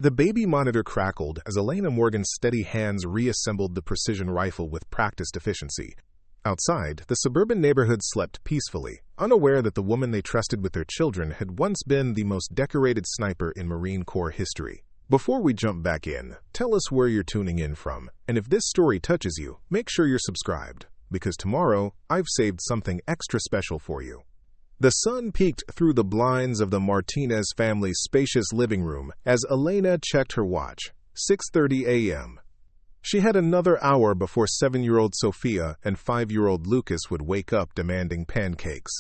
The baby monitor crackled as Elena Morgan's steady hands reassembled the precision rifle with practiced efficiency. Outside, the suburban neighborhood slept peacefully, unaware that the woman they trusted with their children had once been the most decorated sniper in Marine Corps history. Before we jump back in, tell us where you're tuning in from, and if this story touches you, make sure you're subscribed, because tomorrow I've saved something extra special for you. The sun peeked through the blinds of the Martinez family's spacious living room as Elena checked her watch. 6:30 a.m. She had another hour before 7-year-old Sophia and 5-year-old Lucas would wake up demanding pancakes.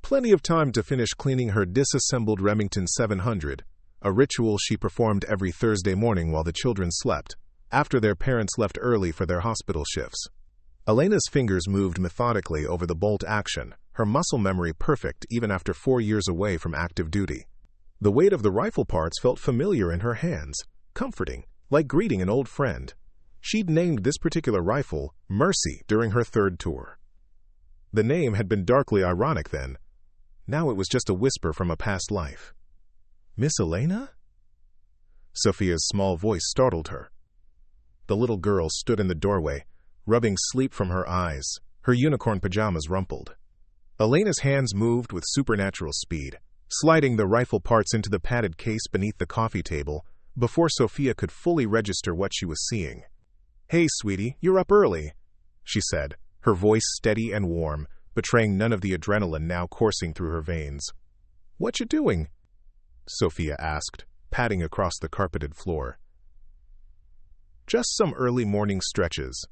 Plenty of time to finish cleaning her disassembled Remington 700, a ritual she performed every Thursday morning while the children slept, after their parents left early for their hospital shifts. Elena's fingers moved methodically over the bolt action, her muscle memory perfect even after 4 years away from active duty. The weight of the rifle parts felt familiar in her hands, comforting, like greeting an old friend. She'd named this particular rifle Mercy during her 3rd tour. The name had been darkly ironic then. Now it was just a whisper from a past life. "Miss Elena?" Sophia's small voice startled her. The little girl stood in the doorway, rubbing sleep from her eyes, her unicorn pajamas rumpled. Elena's hands moved with supernatural speed, sliding the rifle parts into the padded case beneath the coffee table before Sophia could fully register what she was seeing. "Hey, sweetie, you're up early," she said, her voice steady and warm, betraying none of the adrenaline now coursing through her veins. "What you doing?" Sophia asked, padding across the carpeted floor. "Just some early morning stretches,"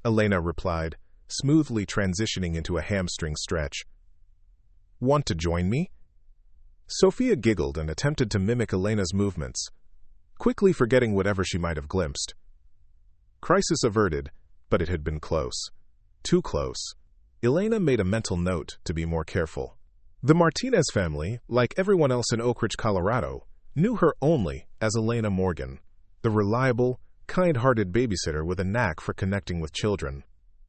Elena replied, smoothly transitioning into a hamstring stretch. "Want to join me?" Sophia giggled and attempted to mimic Elena's movements, quickly forgetting whatever she might have glimpsed. Crisis averted, but it had been close. Too close. Elena made a mental note to be more careful. The Martinez family, like everyone else in Oak Ridge, Colorado, knew her only as Elena Morgan, the reliable, kind-hearted babysitter with a knack for connecting with children.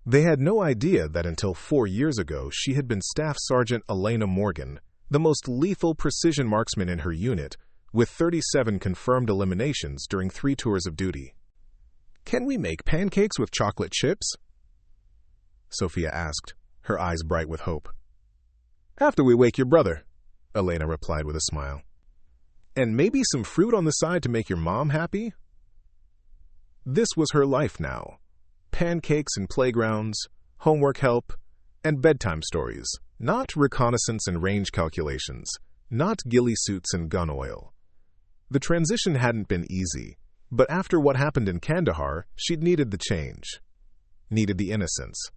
They had no idea that until 4 years ago she had been Staff Sergeant Elena Morgan, the most lethal precision marksman in her unit, with 37 confirmed eliminations during 3 tours of duty. "Can we make pancakes with chocolate chips?" Sophia asked, her eyes bright with hope. "After we wake your brother," Elena replied with a smile. "And maybe some fruit on the side to make your mom happy?" This was her life now. Pancakes and playgrounds, homework help, and bedtime stories. Not reconnaissance and range calculations. Not ghillie suits and gun oil. The transition hadn't been easy, but after what happened in Kandahar, she'd needed the change. Needed the innocence.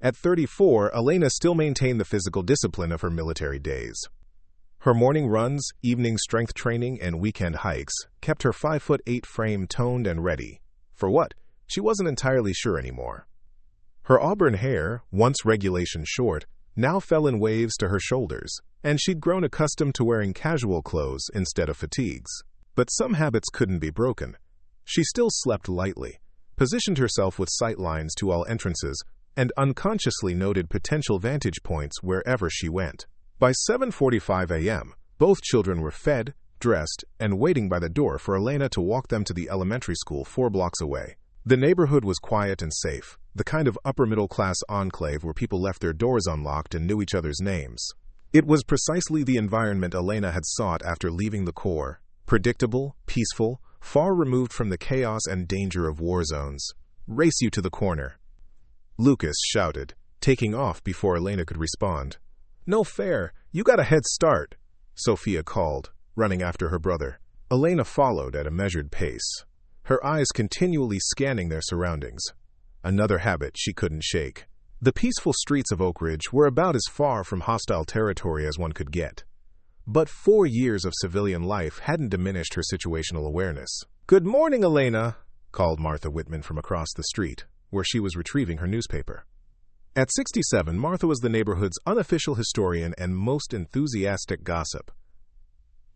At 34, Elena still maintained the physical discipline of her military days. Her morning runs, evening strength training, and weekend hikes kept her 5'8" frame toned and ready. For what? She wasn't entirely sure anymore. Her auburn hair, once regulation short, now fell in waves to her shoulders, and she'd grown accustomed to wearing casual clothes instead of fatigues. But some habits couldn't be broken. She still slept lightly, positioned herself with sight lines to all entrances, and unconsciously noted potential vantage points wherever she went. By 7:45 a.m., both children were fed, dressed, and waiting by the door for Elena to walk them to the elementary school 4 blocks away. The neighborhood was quiet and safe, the kind of upper-middle-class enclave where people left their doors unlocked and knew each other's names. It was precisely the environment Elena had sought after leaving the Corps. Predictable, peaceful, far removed from the chaos and danger of war zones. "Race you to the corner," Lucas shouted, taking off before Elena could respond. "No fair, you got a head start," Sophia called, running after her brother. Elena followed at a measured pace, her eyes continually scanning their surroundings. Another habit she couldn't shake. The peaceful streets of Oak Ridge were about as far from hostile territory as one could get. But 4 years of civilian life hadn't diminished her situational awareness. "Good morning, Elena," called Martha Whitman from across the street, where she was retrieving her newspaper. At 67, Martha was the neighborhood's unofficial historian and most enthusiastic gossip.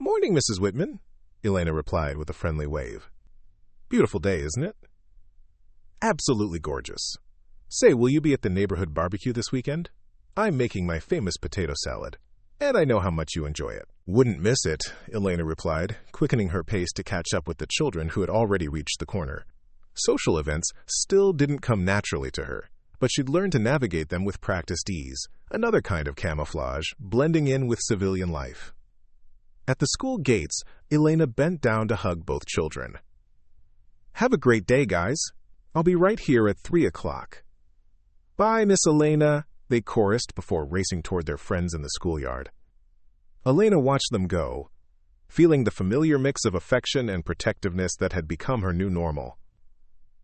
"Morning, Mrs. Whitman," Elena replied with a friendly wave. "Beautiful day, isn't it?" "Absolutely gorgeous. Say, will you be at the neighborhood barbecue this weekend? I'm making my famous potato salad." and I know how much you enjoy it." "Wouldn't miss it," Elena replied, quickening her pace to catch up with the children who had already reached the corner. Social events still didn't come naturally to her, but she'd learned to navigate them with practiced ease, another kind of camouflage, blending in with civilian life. At the school gates, Elena bent down to hug both children. "Have a great day, guys. I'll be right here at 3 o'clock. "Bye, Miss Elena," they chorused before racing toward their friends in the schoolyard. Elena watched them go, feeling the familiar mix of affection and protectiveness that had become her new normal.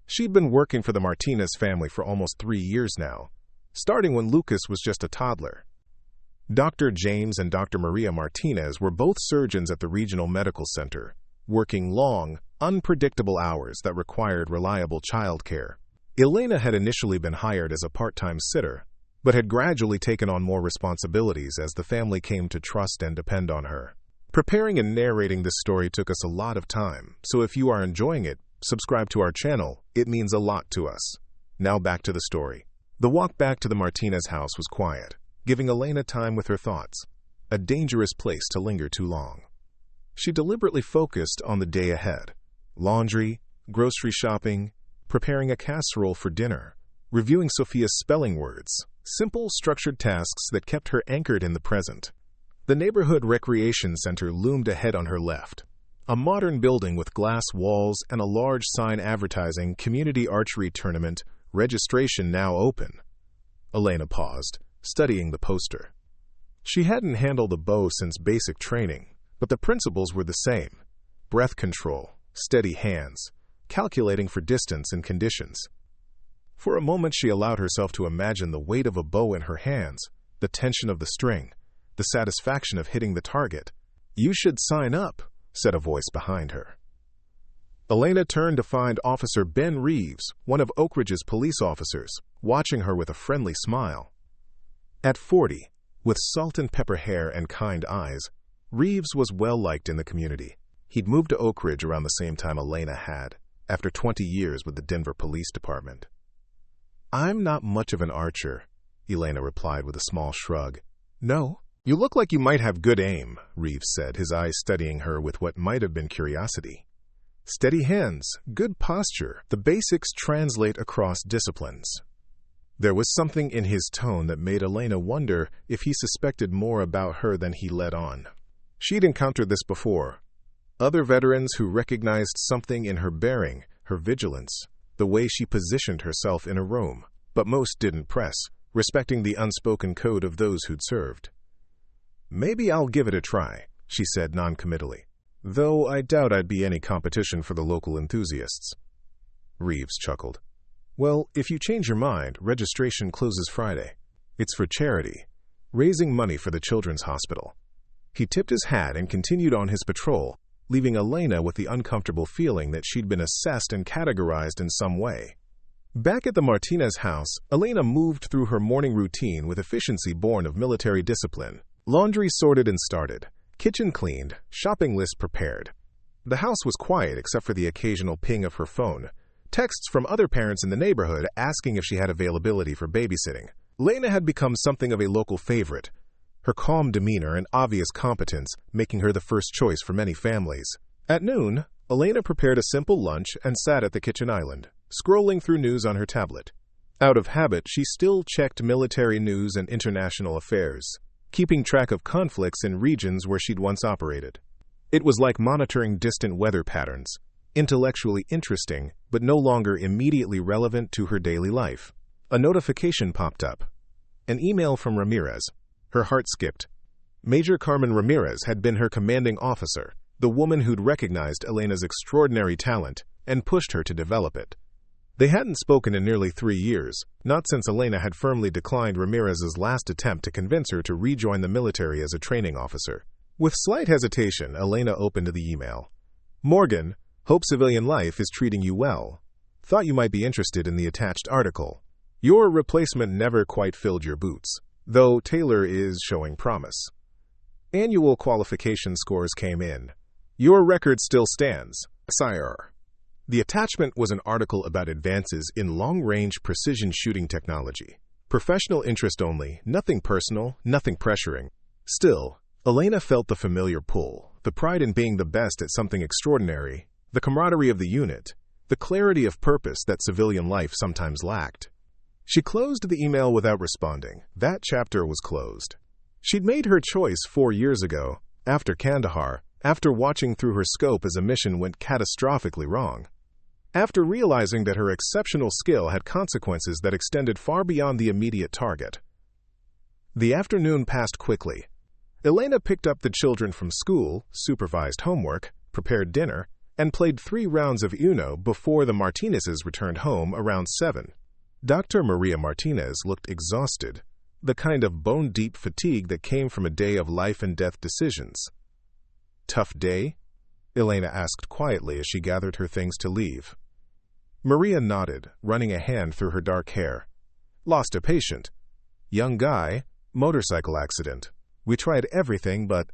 She'd been working for the Martinez family for almost 3 years now, starting when Lucas was just a toddler. Dr. James and Dr. Maria Martinez were both surgeons at the regional medical center, working long, unpredictable hours that required reliable childcare. Elena had initially been hired as a part-time sitter, but had gradually taken on more responsibilities as the family came to trust and depend on her. Preparing and narrating this story took us a lot of time, so if you are enjoying it, subscribe to our channel. It means a lot to us. Now back to the story. The walk back to the Martinez house was quiet, giving Elena time with her thoughts. A dangerous place to linger too long. She deliberately focused on the day ahead. Laundry, grocery shopping, preparing a casserole for dinner, reviewing Sophia's spelling words. Simple, structured tasks that kept her anchored in the present. The neighborhood recreation center loomed ahead on her left. A modern building with glass walls and a large sign advertising community archery tournament, registration now open. Elena paused, studying the poster. She hadn't handled a bow since basic training, but the principles were the same. Breath control, steady hands, calculating for distance and conditions. For a moment she allowed herself to imagine the weight of a bow in her hands, the tension of the string, the satisfaction of hitting the target. "You should sign up," said a voice behind her. Elena turned to find Officer Ben Reeves, one of Oak Ridge's police officers, watching her with a friendly smile. At 40, with salt and pepper hair and kind eyes, Reeves was well-liked in the community. He'd moved to Oak Ridge around the same time Elena had, after 20 years with the Denver Police Department. "I'm not much of an archer," Elena replied with a small shrug. "No? You look like you might have good aim," Reeves said, his eyes studying her with what might have been curiosity. "Steady hands, good posture, the basics translate across disciplines." There was something in his tone that made Elena wonder if he suspected more about her than he let on. She'd encountered this before. Other veterans who recognized something in her bearing, her vigilance, the way she positioned herself in a room, but most didn't press, respecting the unspoken code of those who'd served. "Maybe I'll give it a try," she said noncommittally, "though I doubt I'd be any competition for the local enthusiasts." Reeves chuckled. "Well, if you change your mind, registration closes Friday. It's for charity, raising money for the Children's Hospital." He tipped his hat and continued on his patrol, leaving Elena with the uncomfortable feeling that she'd been assessed and categorized in some way. Back at the Martinez house, Elena moved through her morning routine with efficiency born of military discipline. Laundry sorted and started, kitchen cleaned, shopping list prepared. The house was quiet except for the occasional ping of her phone, texts from other parents in the neighborhood asking if she had availability for babysitting. Elena had become something of a local favorite, her calm demeanor and obvious competence making her the first choice for many families. At noon, Elena prepared a simple lunch and sat at the kitchen island, scrolling through news on her tablet. Out of habit, she still checked military news and international affairs, keeping track of conflicts in regions where she'd once operated. It was like monitoring distant weather patterns, intellectually interesting, but no longer immediately relevant to her daily life. A notification popped up. An email from Ramirez. Her heart skipped. Major Carmen Ramirez had been her commanding officer, the woman who'd recognized Elena's extraordinary talent and pushed her to develop it. They hadn't spoken in nearly 3 years, not since Elena had firmly declined Ramirez's last attempt to convince her to rejoin the military as a training officer. With slight hesitation, Elena opened the email. "Morgan, hope civilian life is treating you well. Thought you might be interested in the attached article. Your replacement never quite filled your boots, though Taylor is showing promise. Annual qualification scores came in. Your record still stands, sire." The attachment was an article about advances in long-range precision shooting technology. Professional interest only, nothing personal, nothing pressuring. Still, Elena felt the familiar pull, the pride in being the best at something extraordinary, the camaraderie of the unit, the clarity of purpose that civilian life sometimes lacked. She closed the email without responding. That chapter was closed. She'd made her choice 4 years ago, after Kandahar, after watching through her scope as a mission went catastrophically wrong. After realizing that her exceptional skill had consequences that extended far beyond the immediate target. The afternoon passed quickly. Elena picked up the children from school, supervised homework, prepared dinner, and played 3 rounds of Uno before the Martinezes returned home around 7. Dr. Maria Martinez looked exhausted, the kind of bone-deep fatigue that came from a day of life-and-death decisions. "Tough day?" Elena asked quietly as she gathered her things to leave. Maria nodded, running a hand through her dark hair. "Lost a patient. Young guy, motorcycle accident. We tried everything, but—"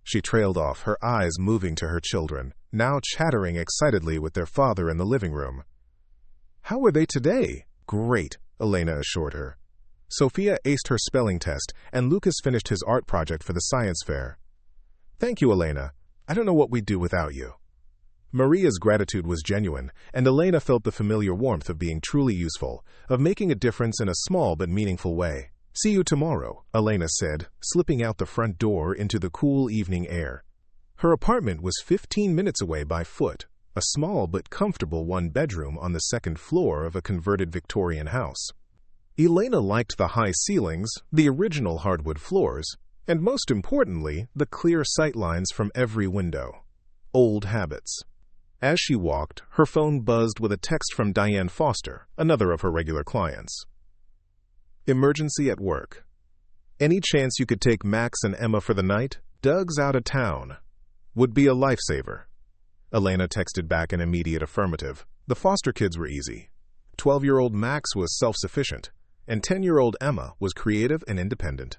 She trailed off, her eyes moving to her children, now chattering excitedly with their father in the living room. "How were they today?" "Great," Elena assured her. Sophia aced her spelling test, and Lucas finished his art project for the science fair. "Thank you, Elena. I don't know what we'd do without you." Maria's gratitude was genuine, and Elena felt the familiar warmth of being truly useful, of making a difference in a small but meaningful way. "See you tomorrow," Elena said, slipping out the front door into the cool evening air. Her apartment was 15 minutes away by foot, a small but comfortable one-bedroom on the second floor of a converted Victorian house. Elena liked the high ceilings, the original hardwood floors, and most importantly, the clear sightlines from every window. Old habits. As she walked, her phone buzzed with a text from Diane Foster, another of her regular clients. "Emergency at work. Any chance you could take Max and Emma for the night? Doug's out of town. Would be a lifesaver." Elena texted back an immediate affirmative. The Foster kids were easy. 12-year-old Max was self-sufficient, and 10-year-old Emma was creative and independent.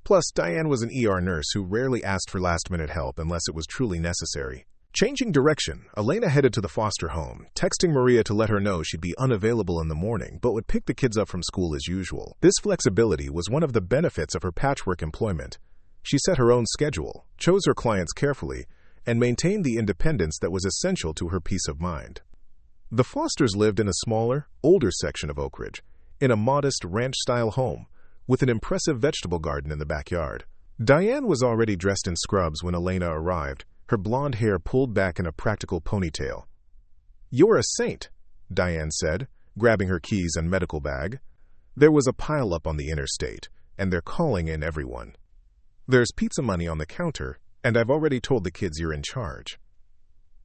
Plus, Diane was an ER nurse who rarely asked for last-minute help unless it was truly necessary. Changing direction, Elena headed to the Foster home, texting Maria to let her know she'd be unavailable in the morning but would pick the kids up from school as usual. This flexibility was one of the benefits of her patchwork employment. She set her own schedule, chose her clients carefully, and maintained the independence that was essential to her peace of mind. The Fosters lived in a smaller, older section of Oak Ridge, in a modest ranch-style home, with an impressive vegetable garden in the backyard. Diane was already dressed in scrubs when Elena arrived, her blonde hair pulled back in a practical ponytail. "You're a saint," Diane said, grabbing her keys and medical bag. There was a pile-up on the interstate, and they're calling in everyone. "There's pizza money on the counter, and I've already told the kids you're in charge."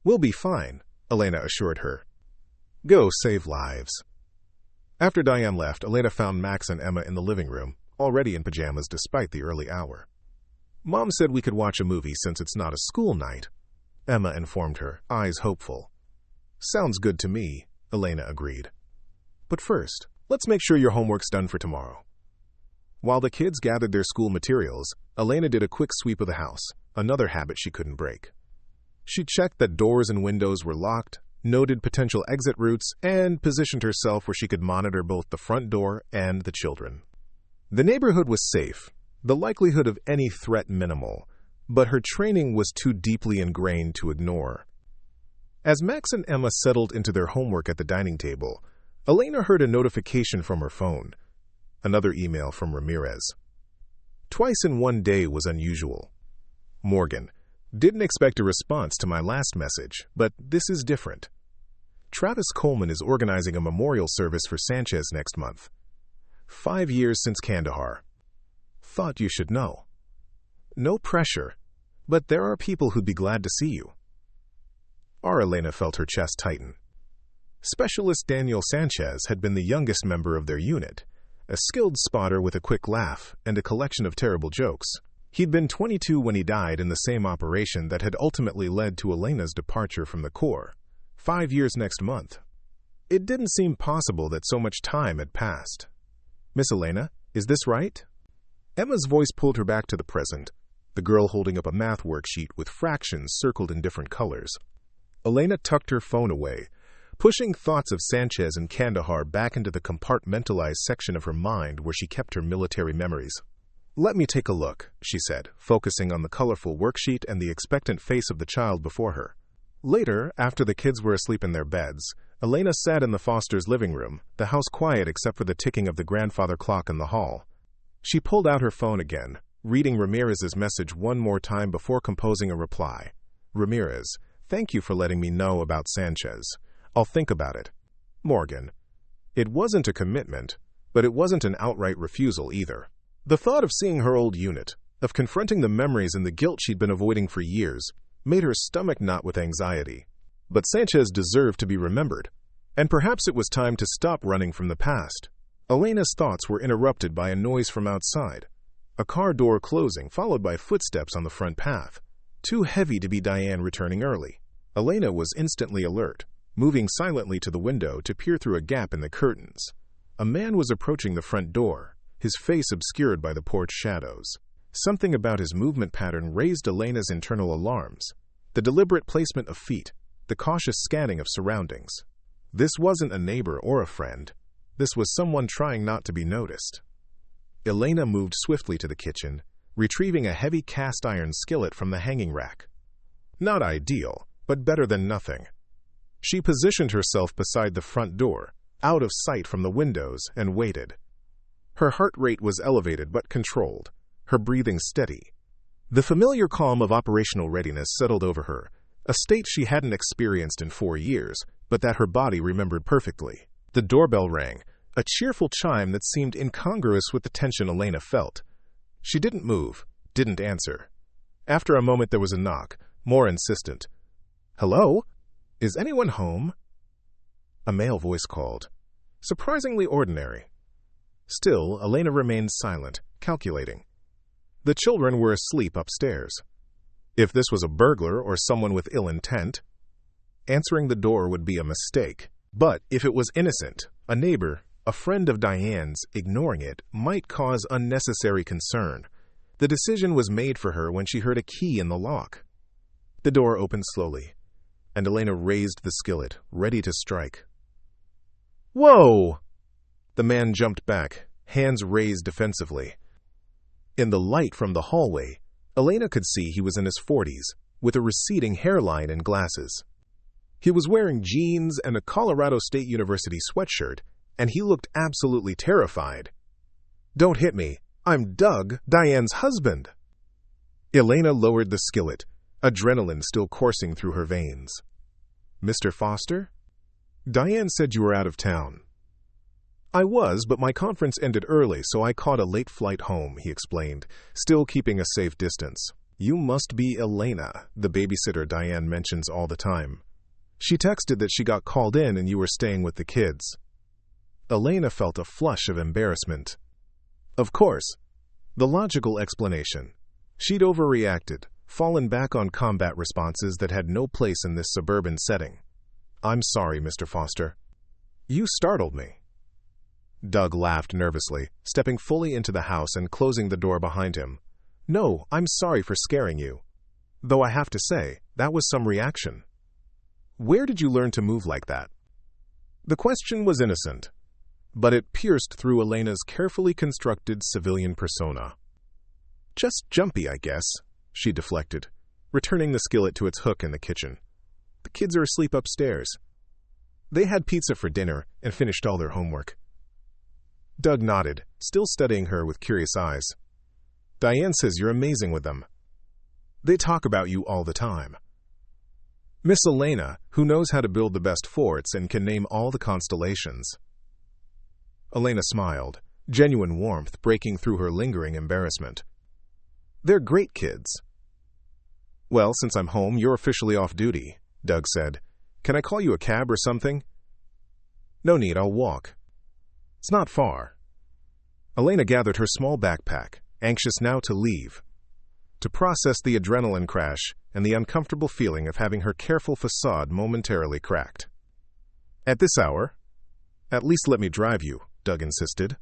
"We'll be fine," Elena assured her. "Go save lives." After Diane left, Elena found Max and Emma in the living room, already in pajamas despite the early hour. "Mom said we could watch a movie since it's not a school night," Emma informed her, eyes hopeful. "Sounds good to me," Elena agreed. "But first, let's make sure your homework's done for tomorrow." While the kids gathered their school materials, Elena did a quick sweep of the house, another habit she couldn't break. She checked that doors and windows were locked, noted potential exit routes, and positioned herself where she could monitor both the front door and the children. The neighborhood was safe, the likelihood of any threat minimal, but her training was too deeply ingrained to ignore. As Max and Emma settled into their homework at the dining table, Elena heard a notification from her phone. Another email from Ramirez. Twice in one day was unusual. "Morgan, didn't expect a response to my last message, but this is different. Travis Coleman is organizing a memorial service for Sanchez next month. 5 years since Kandahar. Thought you should know. No pressure, but there are people who'd be glad to see you." Elena felt her chest tighten. Specialist Daniel Sanchez had been the youngest member of their unit, a skilled spotter with a quick laugh and a collection of terrible jokes. He'd been 22 when he died in the same operation that had ultimately led to Elena's departure from the Corps. 5 years next month. It didn't seem possible that so much time had passed. "Miss Elena, is this right?" Emma's voice pulled her back to the present, the girl holding up a math worksheet with fractions circled in different colors. Elena tucked her phone away, pushing thoughts of Sanchez and Kandahar back into the compartmentalized section of her mind where she kept her military memories. "Let me take a look," she said, focusing on the colorful worksheet and the expectant face of the child before her. Later, after the kids were asleep in their beds, Elena sat in the Fosters' living room, the house quiet except for the ticking of the grandfather clock in the hall. She pulled out her phone again, reading Ramirez's message one more time before composing a reply. "Ramirez, thank you for letting me know about Sanchez. I'll think about it. Morgan." It wasn't a commitment, but it wasn't an outright refusal either. The thought of seeing her old unit, of confronting the memories and the guilt she'd been avoiding for years, made her stomach knot with anxiety. But Sanchez deserved to be remembered, and perhaps it was time to stop running from the past. Elena's thoughts were interrupted by a noise from outside, a car door closing followed by footsteps on the front path, too heavy to be Diane returning early. Elena was instantly alert, moving silently to the window to peer through a gap in the curtains. A man was approaching the front door, his face obscured by the porch shadows. Something about his movement pattern raised Elena's internal alarms. The deliberate placement of feet, the cautious scanning of surroundings. This wasn't a neighbor or a friend. This was someone trying not to be noticed. Elena moved swiftly to the kitchen, retrieving a heavy cast-iron skillet from the hanging rack. Not ideal, but better than nothing. She positioned herself beside the front door, out of sight from the windows, and waited. Her heart rate was elevated but controlled, her breathing steady. The familiar calm of operational readiness settled over her, a state she hadn't experienced in 4 years, but that her body remembered perfectly. The doorbell rang, a cheerful chime that seemed incongruous with the tension Elena felt. She didn't move, didn't answer. After a moment there was a knock, more insistent. "Hello? Is anyone home?" A male voice called. Surprisingly ordinary. Still, Elena remained silent, calculating. The children were asleep upstairs. If this was a burglar or someone with ill intent, answering the door would be a mistake. But if it was innocent, a neighbor, a friend of Diane's, ignoring it might cause unnecessary concern. The decision was made for her when she heard a key in the lock. The door opened slowly, and Elena raised the skillet, ready to strike. "Whoa!" The man jumped back, hands raised defensively. In the light from the hallway, Elena could see he was in his 40s, with a receding hairline and glasses. He was wearing jeans and a Colorado State University sweatshirt, and he looked absolutely terrified. "Don't hit me. I'm Doug, Diane's husband." Elena lowered the skillet, adrenaline still coursing through her veins. "Mr. Foster? Diane said you were out of town." "I was, but my conference ended early, so I caught a late flight home," he explained, still keeping a safe distance. "You must be Elena, the babysitter Diane mentions all the time. She texted that she got called in and you were staying with the kids." Elena felt a flush of embarrassment. Of course. The logical explanation. She'd overreacted, fallen back on combat responses that had no place in this suburban setting. "I'm sorry, Mr. Foster. You startled me." Doug laughed nervously, stepping fully into the house and closing the door behind him. "No, I'm sorry for scaring you. Though I have to say, that was some reaction. Where did you learn to move like that?" The question was innocent, but it pierced through Elena's carefully constructed civilian persona. "Just jumpy, I guess," she deflected, returning the skillet to its hook in the kitchen. "The kids are asleep upstairs. They had pizza for dinner and finished all their homework." Doug nodded, still studying her with curious eyes. "Diane says you're amazing with them. They talk about you all the time." Miss Elena, who knows how to build the best forts and can name all the constellations. Elena smiled, genuine warmth breaking through her lingering embarrassment. "They're great kids." "Well, since I'm home, you're officially off duty," Doug said. "Can I call you a cab or something?" "No need, I'll walk. It's not far." Elena gathered her small backpack, anxious now to leave, to process the adrenaline crash and the uncomfortable feeling of having her careful facade momentarily cracked. "At this hour? At least let me drive you," Doug insisted.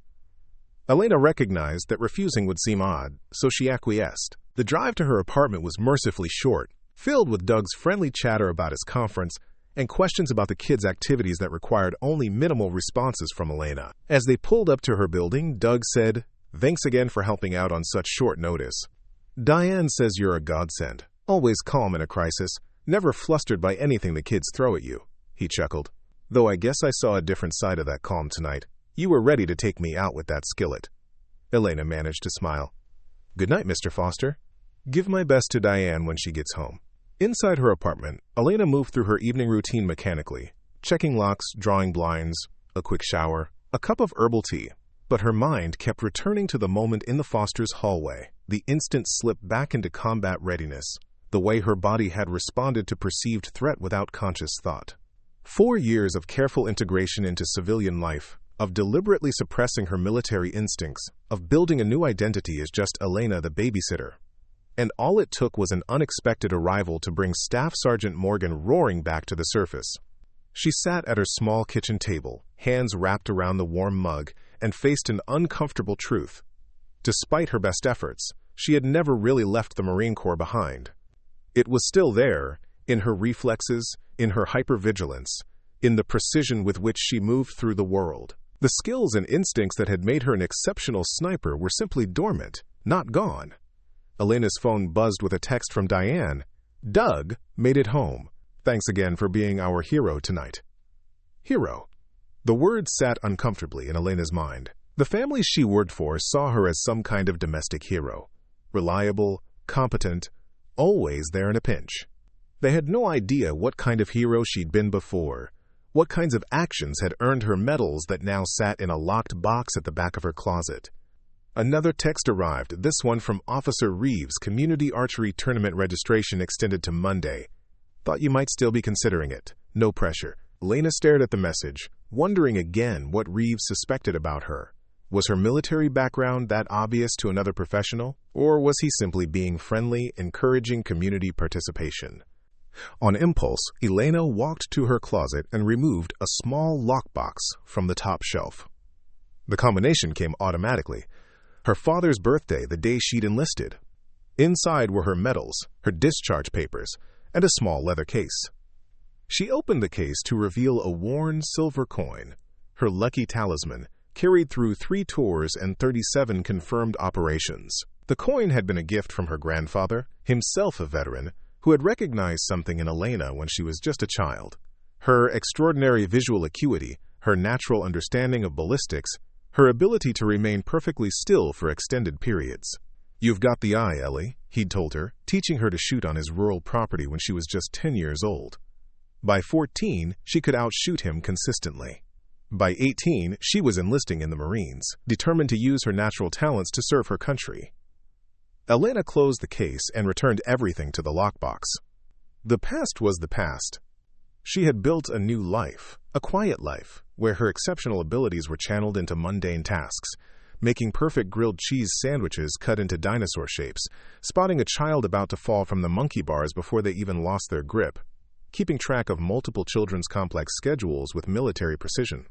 Elena recognized that refusing would seem odd, so she acquiesced. The drive to her apartment was mercifully short, filled with Doug's friendly chatter about his conference and questions about the kids' activities that required only minimal responses from Elena. As they pulled up to her building, Doug said, Thanks again for helping out on such short notice. Diane says you're a godsend, always calm in a crisis, never flustered by anything the kids throw at you. He chuckled. Though I guess I saw a different side of that calm tonight. You were ready to take me out with that skillet. Elena managed to smile. Good night, Mr. Foster. Give my best to Diane when she gets home. Inside her apartment, Elena moved through her evening routine mechanically, checking locks, drawing blinds, a quick shower, a cup of herbal tea. But her mind kept returning to the moment in the Fosters' hallway, the instant slip back into combat readiness, the way her body had responded to perceived threat without conscious thought. 4 years of careful integration into civilian life, of deliberately suppressing her military instincts, of building a new identity as just Elena the babysitter. And all it took was an unexpected arrival to bring Staff Sergeant Morgan roaring back to the surface. She sat at her small kitchen table, hands wrapped around the warm mug, and faced an uncomfortable truth. Despite her best efforts, she had never really left the Marine Corps behind. It was still there, in her reflexes, in her hypervigilance, in the precision with which she moved through the world. The skills and instincts that had made her an exceptional sniper were simply dormant, not gone. Elena's phone buzzed with a text from Diane. Doug made it home. Thanks again for being our hero tonight. Hero. The word sat uncomfortably in Elena's mind. The families she worked for saw her as some kind of domestic hero. Reliable, competent, always there in a pinch. They had no idea what kind of hero she'd been before, what kinds of actions had earned her medals that now sat in a locked box at the back of her closet. Another text arrived, this one from Officer Reeves. Community archery tournament registration extended to Monday. Thought you might still be considering it. No pressure. Elena stared at the message, wondering again what Reeves suspected about her. Was her military background that obvious to another professional? Or was he simply being friendly, encouraging community participation? On impulse, Elena walked to her closet and removed a small lockbox from the top shelf. The combination came automatically. Her father's birthday, the day she'd enlisted. Inside were her medals, her discharge papers, and a small leather case. She opened the case to reveal a worn silver coin, her lucky talisman, carried through 3 tours and 37 confirmed operations. The coin had been a gift from her grandfather, himself a veteran, who had recognized something in Elena when she was just a child. Her extraordinary visual acuity, her natural understanding of ballistics, her ability to remain perfectly still for extended periods. You've got the eye, Ellie, he'd told her, teaching her to shoot on his rural property when she was just 10 years old. By 14, she could outshoot him consistently. By 18, she was enlisting in the Marines, determined to use her natural talents to serve her country. Elena closed the case and returned everything to the lockbox. The past was the past. She had built a new life, a quiet life, where her exceptional abilities were channeled into mundane tasks, making perfect grilled cheese sandwiches cut into dinosaur shapes, spotting a child about to fall from the monkey bars before they even lost their grip, keeping track of multiple children's complex schedules with military precision.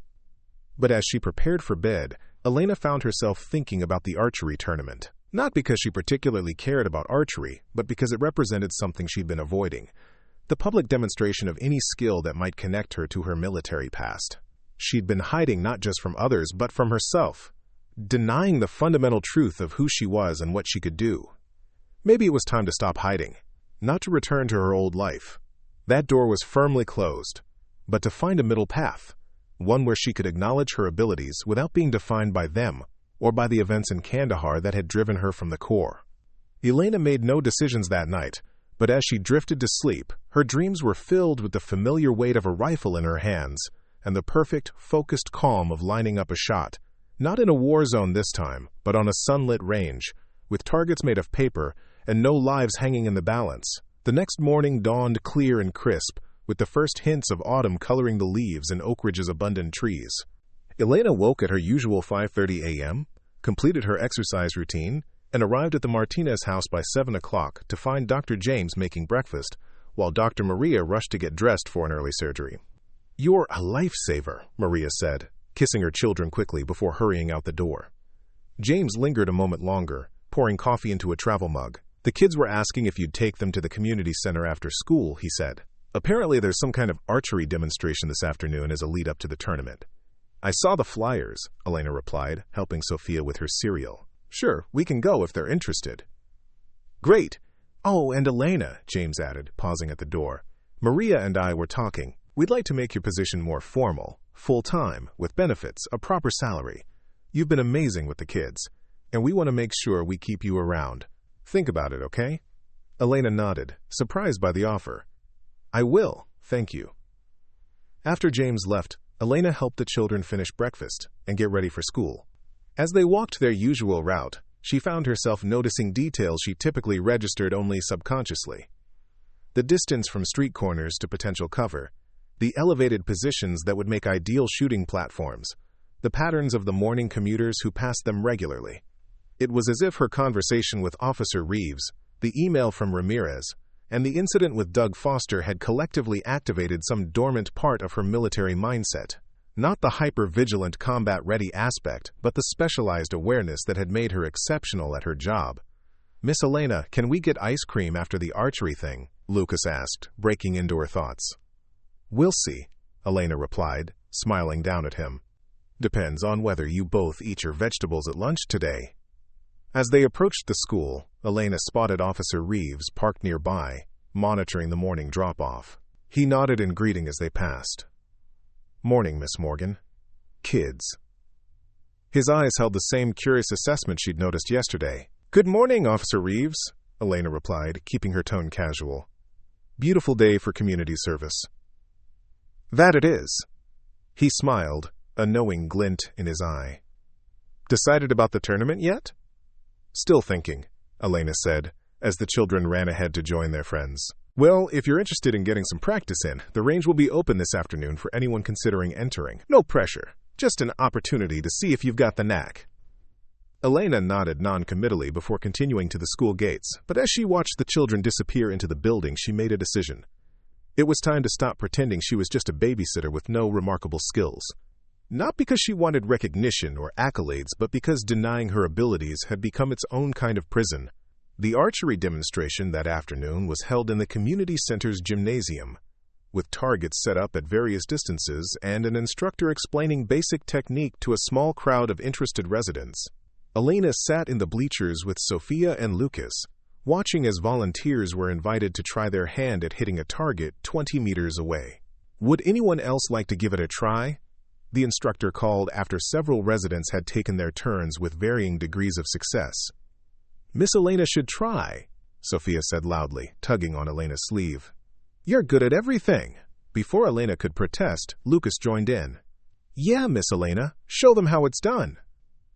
But as she prepared for bed, Elena found herself thinking about the archery tournament. Not because she particularly cared about archery, but because it represented something she'd been avoiding. The public demonstration of any skill that might connect her to her military past. She'd been hiding not just from others, but from herself, denying the fundamental truth of who she was and what she could do. Maybe it was time to stop hiding, not to return to her old life. That door was firmly closed, but to find a middle path, one where she could acknowledge her abilities without being defined by them or by the events in Kandahar that had driven her from the Corps. Elena made no decisions that night, but as she drifted to sleep, her dreams were filled with the familiar weight of a rifle in her hands and the perfect, focused calm of lining up a shot, not in a war zone this time, but on a sunlit range, with targets made of paper and no lives hanging in the balance. The next morning dawned clear and crisp, with the first hints of autumn coloring the leaves in Oak Ridge's abundant trees. Elena woke at her usual 5:30 a.m., completed her exercise routine, and arrived at the Martinez house by 7 o'clock to find Dr. James making breakfast, while Dr. Maria rushed to get dressed for an early surgery. "You're a lifesaver," Maria said, kissing her children quickly before hurrying out the door. James lingered a moment longer, pouring coffee into a travel mug. "The kids were asking if you'd take them to the community center after school," he said. "Apparently there's some kind of archery demonstration this afternoon as a lead-up to the tournament." "I saw the flyers," Elena replied, helping Sophia with her cereal. Sure, we can go if they're interested. Great. Oh, and Elena, James added, pausing at the door. Maria and I were talking. We'd like to make your position more formal, full-time, with benefits, a proper salary. You've been amazing with the kids, and we want to make sure we keep you around. Think about it, okay? Elena nodded, surprised by the offer. I will, thank you. After James left, Elena helped the children finish breakfast and get ready for school. As they walked their usual route, she found herself noticing details she typically registered only subconsciously. The distance from street corners to potential cover, the elevated positions that would make ideal shooting platforms, the patterns of the morning commuters who passed them regularly. It was as if her conversation with Officer Reeves, the email from Ramirez, and the incident with Doug Foster had collectively activated some dormant part of her military mindset. Not the hyper-vigilant combat-ready aspect, but the specialized awareness that had made her exceptional at her job. Miss Elena, can we get ice cream after the archery thing? Lucas asked, breaking into her thoughts. We'll see, Elena replied, smiling down at him. Depends on whether you both eat your vegetables at lunch today. As they approached the school, Elena spotted Officer Reeves parked nearby, monitoring the morning drop-off. He nodded in greeting as they passed. Morning, Miss Morgan. Kids. His eyes held the same curious assessment she'd noticed yesterday. Good morning, Officer Reeves, Elena replied, keeping her tone casual. Beautiful day for community service. That it is. He smiled, a knowing glint in his eye. Decided about the tournament yet? Still thinking, Elena said, as the children ran ahead to join their friends. Well, if you're interested in getting some practice in, the range will be open this afternoon for anyone considering entering. No pressure, just an opportunity to see if you've got the knack. Elena nodded non-committally before continuing to the school gates, but as she watched the children disappear into the building, she made a decision. It was time to stop pretending she was just a babysitter with no remarkable skills. Not because she wanted recognition or accolades, but because denying her abilities had become its own kind of prison. The archery demonstration that afternoon was held in the community center's gymnasium, with targets set up at various distances and an instructor explaining basic technique to a small crowd of interested residents. Elena sat in the bleachers with Sophia and Lucas, watching as volunteers were invited to try their hand at hitting a target 20 meters away. Would anyone else like to give it a try? The instructor called after several residents had taken their turns with varying degrees of success. Miss Elena should try, Sophia said loudly, tugging on Elena's sleeve. You're good at everything. Before Elena could protest, Lucas joined in. Yeah, Miss Elena, show them how it's done.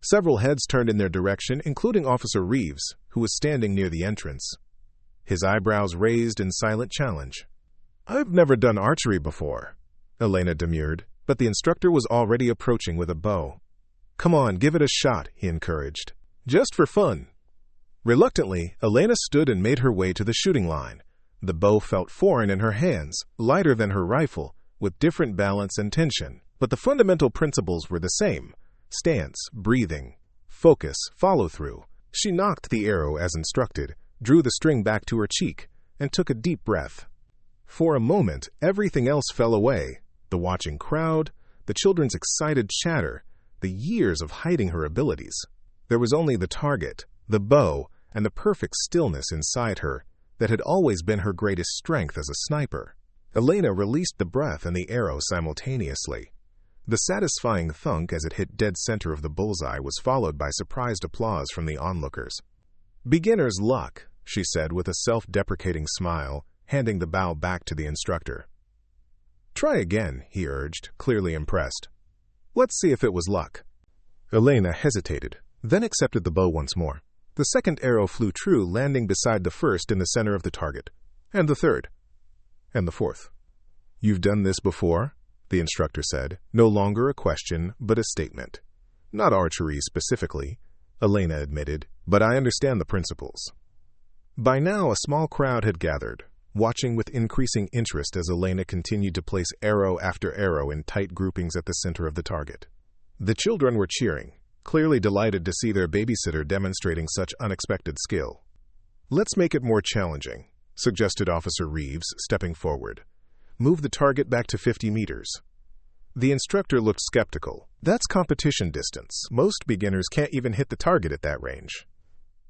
Several heads turned in their direction, including Officer Reeves, who was standing near the entrance. His eyebrows raised in silent challenge. I've never done archery before, Elena demurred, but the instructor was already approaching with a bow. Come on, give it a shot, he encouraged. Just for fun. Reluctantly, Elena stood and made her way to the shooting line. The bow felt foreign in her hands, lighter than her rifle, with different balance and tension. But the fundamental principles were the same. Stance, breathing, focus, follow-through. She knocked the arrow as instructed, drew the string back to her cheek, and took a deep breath. For a moment, everything else fell away. The watching crowd, the children's excited chatter, the years of hiding her abilities. There was only the target, the bow, and the perfect stillness inside her that had always been her greatest strength as a sniper. Elena released the breath and the arrow simultaneously. The satisfying thunk as it hit dead center of the bullseye was followed by surprised applause from the onlookers. Beginner's luck, she said with a self-deprecating smile, handing the bow back to the instructor. Try again, he urged, clearly impressed. Let's see if it was luck. Elena hesitated, then accepted the bow once more. The second arrow flew true, landing beside the first in the center of the target, and the third, and the fourth. You've done this before? The instructor said, no longer a question, but a statement. Not archery specifically, Elena admitted, but I understand the principles. By now, a small crowd had gathered, watching with increasing interest as Elena continued to place arrow after arrow in tight groupings at the center of the target. The children were cheering, clearly delighted to see their babysitter demonstrating such unexpected skill. Let's make it more challenging, suggested Officer Reeves, stepping forward. Move the target back to 50 meters. The instructor looked skeptical. That's competition distance. Most beginners can't even hit the target at that range.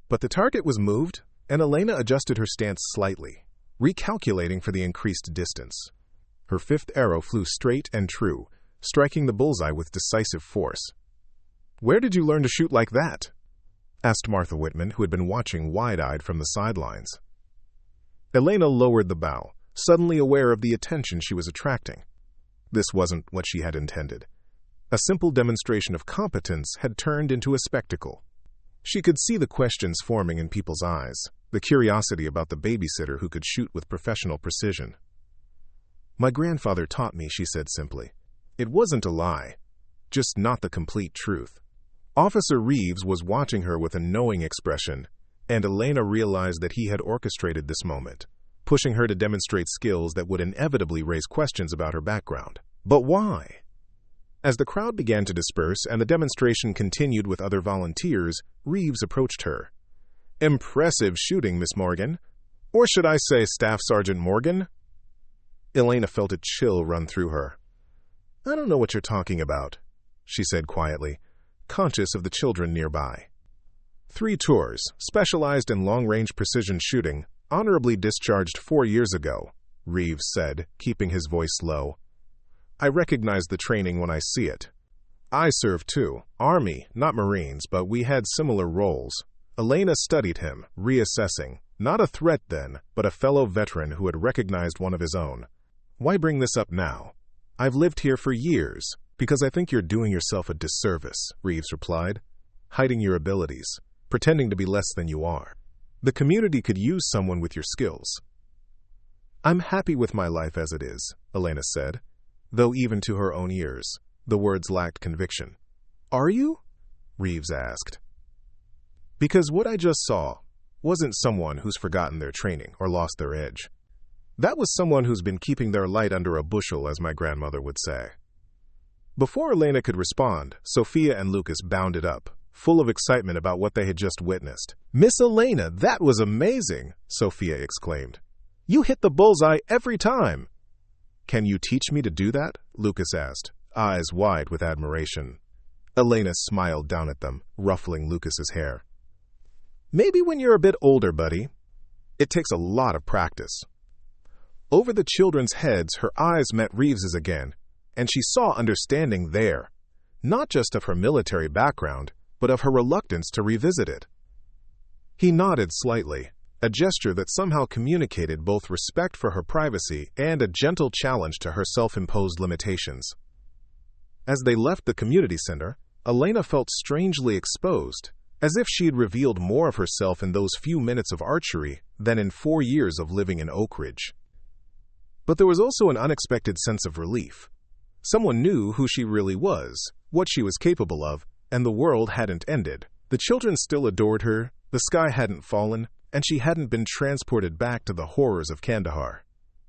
But the target was moved, and Elena adjusted her stance slightly, recalculating for the increased distance. Her fifth arrow flew straight and true, striking the bullseye with decisive force. "Where did you learn to shoot like that?" asked Martha Whitman, who had been watching wide-eyed from the sidelines. Elena lowered the bow, suddenly aware of the attention she was attracting. This wasn't what she had intended. A simple demonstration of competence had turned into a spectacle. She could see the questions forming in people's eyes, the curiosity about the babysitter who could shoot with professional precision. "My grandfather taught me," she said simply. It wasn't a lie, just not the complete truth. Officer Reeves was watching her with a knowing expression, and Elena realized that he had orchestrated this moment, pushing her to demonstrate skills that would inevitably raise questions about her background. But why? As the crowd began to disperse and the demonstration continued with other volunteers, Reeves approached her. "Impressive shooting, Miss Morgan. Or should I say Staff Sergeant Morgan?" Elena felt a chill run through her. "I don't know what you're talking about," she said quietly, conscious of the children nearby. "3 tours, specialized in long-range precision shooting, honorably discharged 4 years ago," Reeves said, keeping his voice low. "I recognize the training when I see it. I served too, Army, not Marines, but we had similar roles." Elena studied him, reassessing, not a threat then, but a fellow veteran who had recognized one of his own. "Why bring this up now? I've lived here for years. Because I think you're doing yourself a disservice," Reeves replied, "hiding your abilities, pretending to be less than you are. The community could use someone with your skills." "I'm happy with my life as it is," Elena said, though even to her own ears, the words lacked conviction. "Are you?" Reeves asked. "Because what I just saw wasn't someone who's forgotten their training or lost their edge. That was someone who's been keeping their light under a bushel, as my grandmother would say." Before Elena could respond, Sophia and Lucas bounded up, full of excitement about what they had just witnessed. "Miss Elena, that was amazing!" Sophia exclaimed. "You hit the bullseye every time!" "Can you teach me to do that?" Lucas asked, eyes wide with admiration. Elena smiled down at them, ruffling Lucas's hair. "Maybe when you're a bit older, buddy. It takes a lot of practice." Over the children's heads, her eyes met Reeves's again, and she saw understanding there, not just of her military background, but of her reluctance to revisit it. He nodded slightly, a gesture that somehow communicated both respect for her privacy and a gentle challenge to her self-imposed limitations. As they left the community center, Elena felt strangely exposed, as if she'd revealed more of herself in those few minutes of archery than in 4 years of living in Oak Ridge. But there was also an unexpected sense of relief. Someone knew who she really was, what she was capable of, and the world hadn't ended. The children still adored her, the sky hadn't fallen, and she hadn't been transported back to the horrors of Kandahar.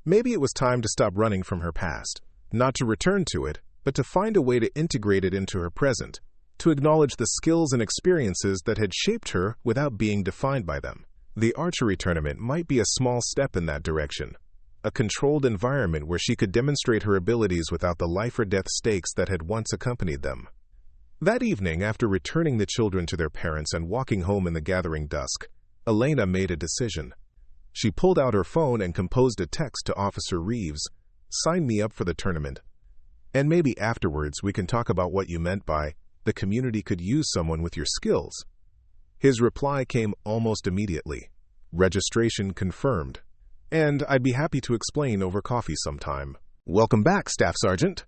Maybe it was time to stop running from her past, not to return to it, but to find a way to integrate it into her present, to acknowledge the skills and experiences that had shaped her without being defined by them. The archery tournament might be a small step in that direction, a controlled environment where she could demonstrate her abilities without the life-or-death stakes that had once accompanied them. That evening, after returning the children to their parents and walking home in the gathering dusk, Elena made a decision. She pulled out her phone and composed a text to Officer Reeves. "Sign me up for the tournament. And maybe afterwards we can talk about what you meant by, the community could use someone with your skills." His reply came almost immediately. "Registration confirmed. And I'd be happy to explain over coffee sometime." "Welcome back, Staff Sergeant."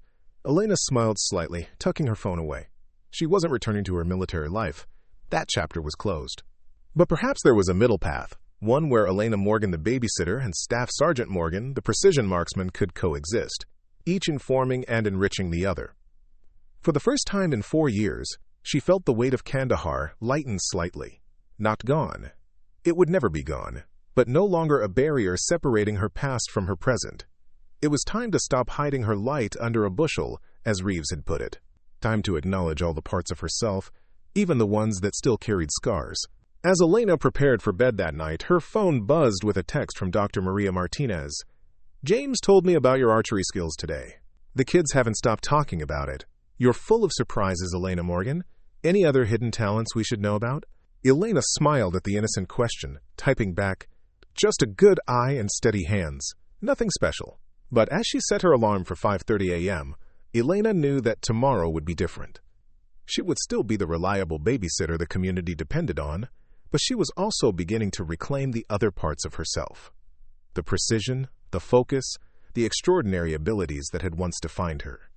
Elena smiled slightly, tucking her phone away. She wasn't returning to her military life. That chapter was closed. But perhaps there was a middle path, one where Elena Morgan, the babysitter, and Staff Sergeant Morgan, the precision marksman, could coexist, each informing and enriching the other. For the first time in 4 years, she felt the weight of Kandahar lighten slightly. Not gone. It would never be gone, but no longer a barrier separating her past from her present. It was time to stop hiding her light under a bushel, as Reeves had put it. Time to acknowledge all the parts of herself, even the ones that still carried scars. As Elena prepared for bed that night, her phone buzzed with a text from Dr. Maria Martinez. "James told me about your archery skills today. The kids haven't stopped talking about it. You're full of surprises, Elena Morgan. Any other hidden talents we should know about? Elena smiled at the innocent question, typing back, "Just a good eye and steady hands. Nothing special." But as she set her alarm for 5:30 a.m., Elena knew that tomorrow would be different. She would still be the reliable babysitter the community depended on, but she was also beginning to reclaim the other parts of herself. The precision, the focus, the extraordinary abilities that had once defined her.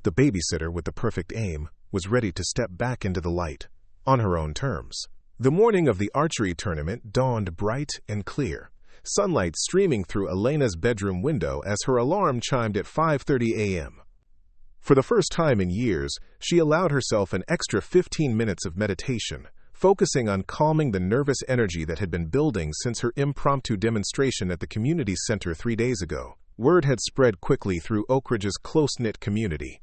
The babysitter with the perfect aim was ready to step back into the light, on her own terms. The morning of the archery tournament dawned bright and clear, sunlight streaming through Elena's bedroom window as her alarm chimed at 5:30 a.m. For the first time in years, she allowed herself an extra 15 minutes of meditation, focusing on calming the nervous energy that had been building since her impromptu demonstration at the community center 3 days ago. Word had spread quickly through Oak Ridge's close-knit community.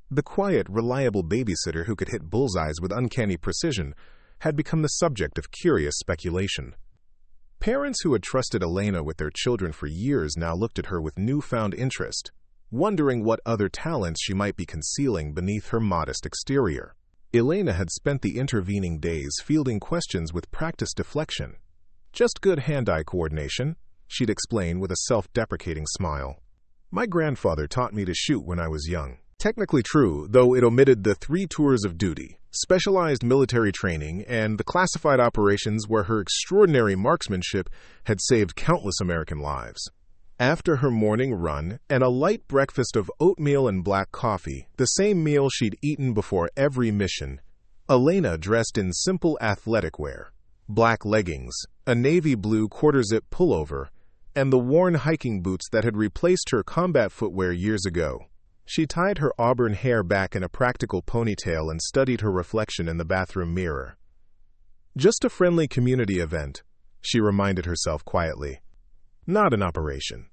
The quiet, reliable babysitter who could hit bullseyes with uncanny precision had become the subject of curious speculation. Parents who had trusted Elena with their children for years now looked at her with newfound interest, wondering what other talents she might be concealing beneath her modest exterior. Elena had spent the intervening days fielding questions with practiced deflection. "Just good hand-eye coordination," she'd explain with a self-deprecating smile. "My grandfather taught me to shoot when I was young." Technically true, though it omitted the 3 tours of duty, specialized military training, and the classified operations where her extraordinary marksmanship had saved countless American lives. After her morning run and a light breakfast of oatmeal and black coffee, the same meal she'd eaten before every mission, Elena dressed in simple athletic wear, black leggings, a navy blue quarter-zip pullover, and the worn hiking boots that had replaced her combat footwear years ago. She tied her auburn hair back in a practical ponytail and studied her reflection in the bathroom mirror. Just a friendly community event, she reminded herself quietly. Not an operation.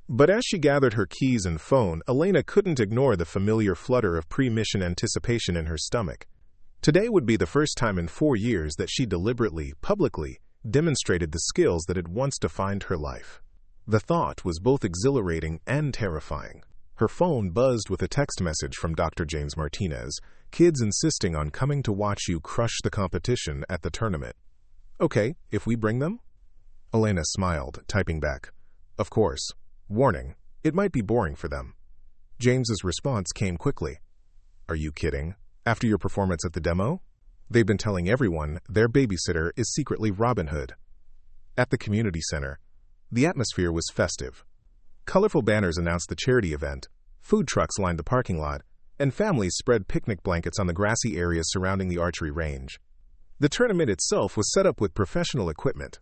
But as she gathered her keys and phone, Elena couldn't ignore the familiar flutter of pre-mission anticipation in her stomach. Today would be the first time in 4 years that she deliberately, publicly, demonstrated the skills that had once defined her life. The thought was both exhilarating and terrifying. Her phone buzzed with a text message from Dr. James Martinez, "Kids insisting on coming to watch you crush the competition at the tournament." "Okay, if we bring them?" Elena smiled, typing back, "Of course. Warning, it might be boring for them." James's response came quickly. "Are you kidding? After your performance at the demo? They've been telling everyone their babysitter is secretly Robin Hood." At the community center, the atmosphere was festive. Colorful banners announced the charity event, food trucks lined the parking lot, and families spread picnic blankets on the grassy areas surrounding the archery range. The tournament itself was set up with professional equipment,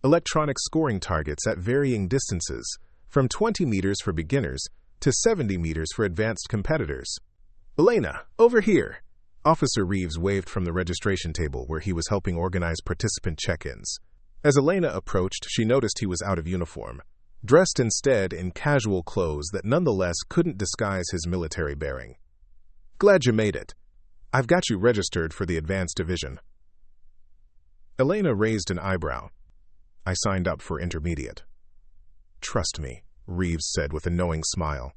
electronic scoring targets at varying distances, from 20 meters for beginners to 70 meters for advanced competitors. "Elena, over here!" Officer Reeves waved from the registration table where he was helping organize participant check-ins. As Elena approached, she noticed he was out of uniform, dressed instead in casual clothes that nonetheless couldn't disguise his military bearing. "Glad you made it. I've got you registered for the advanced division." Elena raised an eyebrow. "I signed up for intermediate." "Trust me," Reeves said with a knowing smile.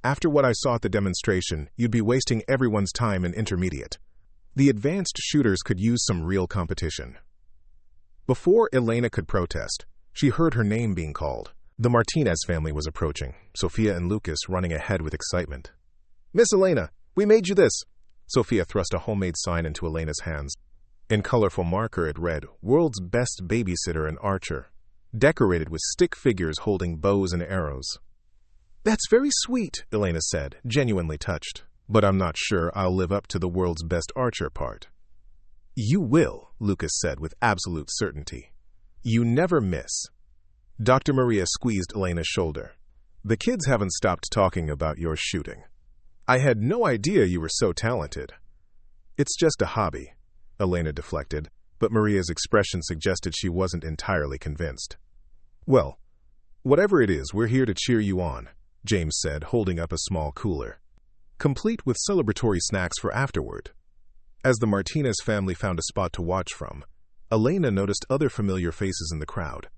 "After what I saw at the demonstration, you'd be wasting everyone's time in intermediate. The advanced shooters could use some real competition." Before Elena could protest, she heard her name being called. The Martinez family was approaching, Sophia and Lucas running ahead with excitement. "Miss Elena, we made you this." Sophia thrust a homemade sign into Elena's hands. In colorful marker it read, "World's Best Babysitter and Archer," decorated with stick figures holding bows and arrows. "That's very sweet," Elena said, genuinely touched. "But I'm not sure I'll live up to the world's best archer part." "You will," Lucas said with absolute certainty. "You never miss." Dr. Maria squeezed Elena's shoulder. "The kids haven't stopped talking about your shooting. I had no idea you were so talented." "It's just a hobby," Elena deflected, but Maria's expression suggested she wasn't entirely convinced. "Well, whatever it is, we're here to cheer you on," James said, holding up a small cooler, complete with celebratory snacks for afterward. As the Martinez family found a spot to watch from, Elena noticed other familiar faces in the crowd.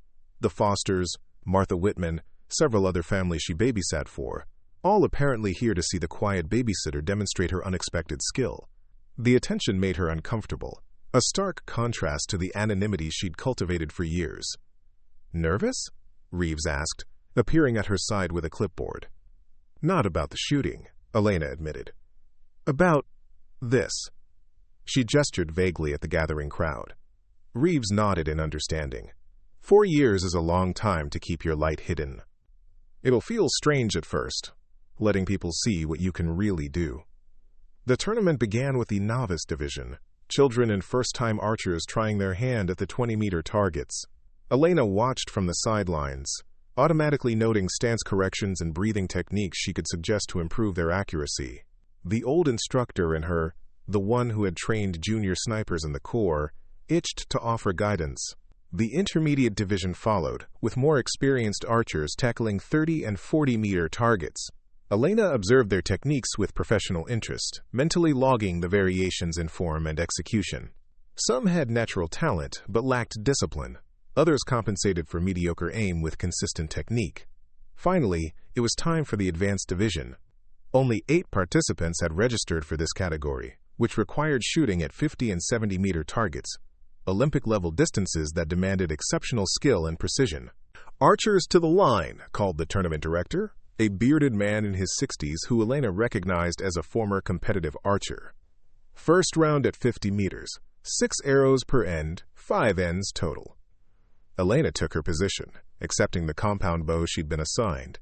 The Fosters, Martha Whitman, several other families she babysat for, all apparently here to see the quiet babysitter demonstrate her unexpected skill. The attention made her uncomfortable, a stark contrast to the anonymity she'd cultivated for years. "Nervous?" Reeves asked, appearing at her side with a clipboard. "Not about the shooting," Elena admitted. "About this." She gestured vaguely at the gathering crowd. Reeves nodded in understanding. 4 years is a long time to keep your light hidden. It'll feel strange at first, letting people see what you can really do. The tournament began with the novice division, children and first-time archers trying their hand at the 20-meter targets. Elena watched from the sidelines, automatically noting stance corrections and breathing techniques she could suggest to improve their accuracy. The old instructor in her, the one who had trained junior snipers in the Corps, itched to offer guidance. The intermediate division followed, with more experienced archers tackling 30 and 40-meter targets. Elena observed their techniques with professional interest, mentally logging the variations in form and execution. Some had natural talent, but lacked discipline. Others compensated for mediocre aim with consistent technique. Finally, it was time for the advanced division. Only 8 participants had registered for this category, which required shooting at 50 and 70-meter targets, Olympic-level distances that demanded exceptional skill and precision. "Archers to the line," called the tournament director, a bearded man in his 60s who Elena recognized as a former competitive archer. "First round at 50 meters, 6 arrows per end, 5 ends total." Elena took her position, accepting the compound bow she'd been assigned.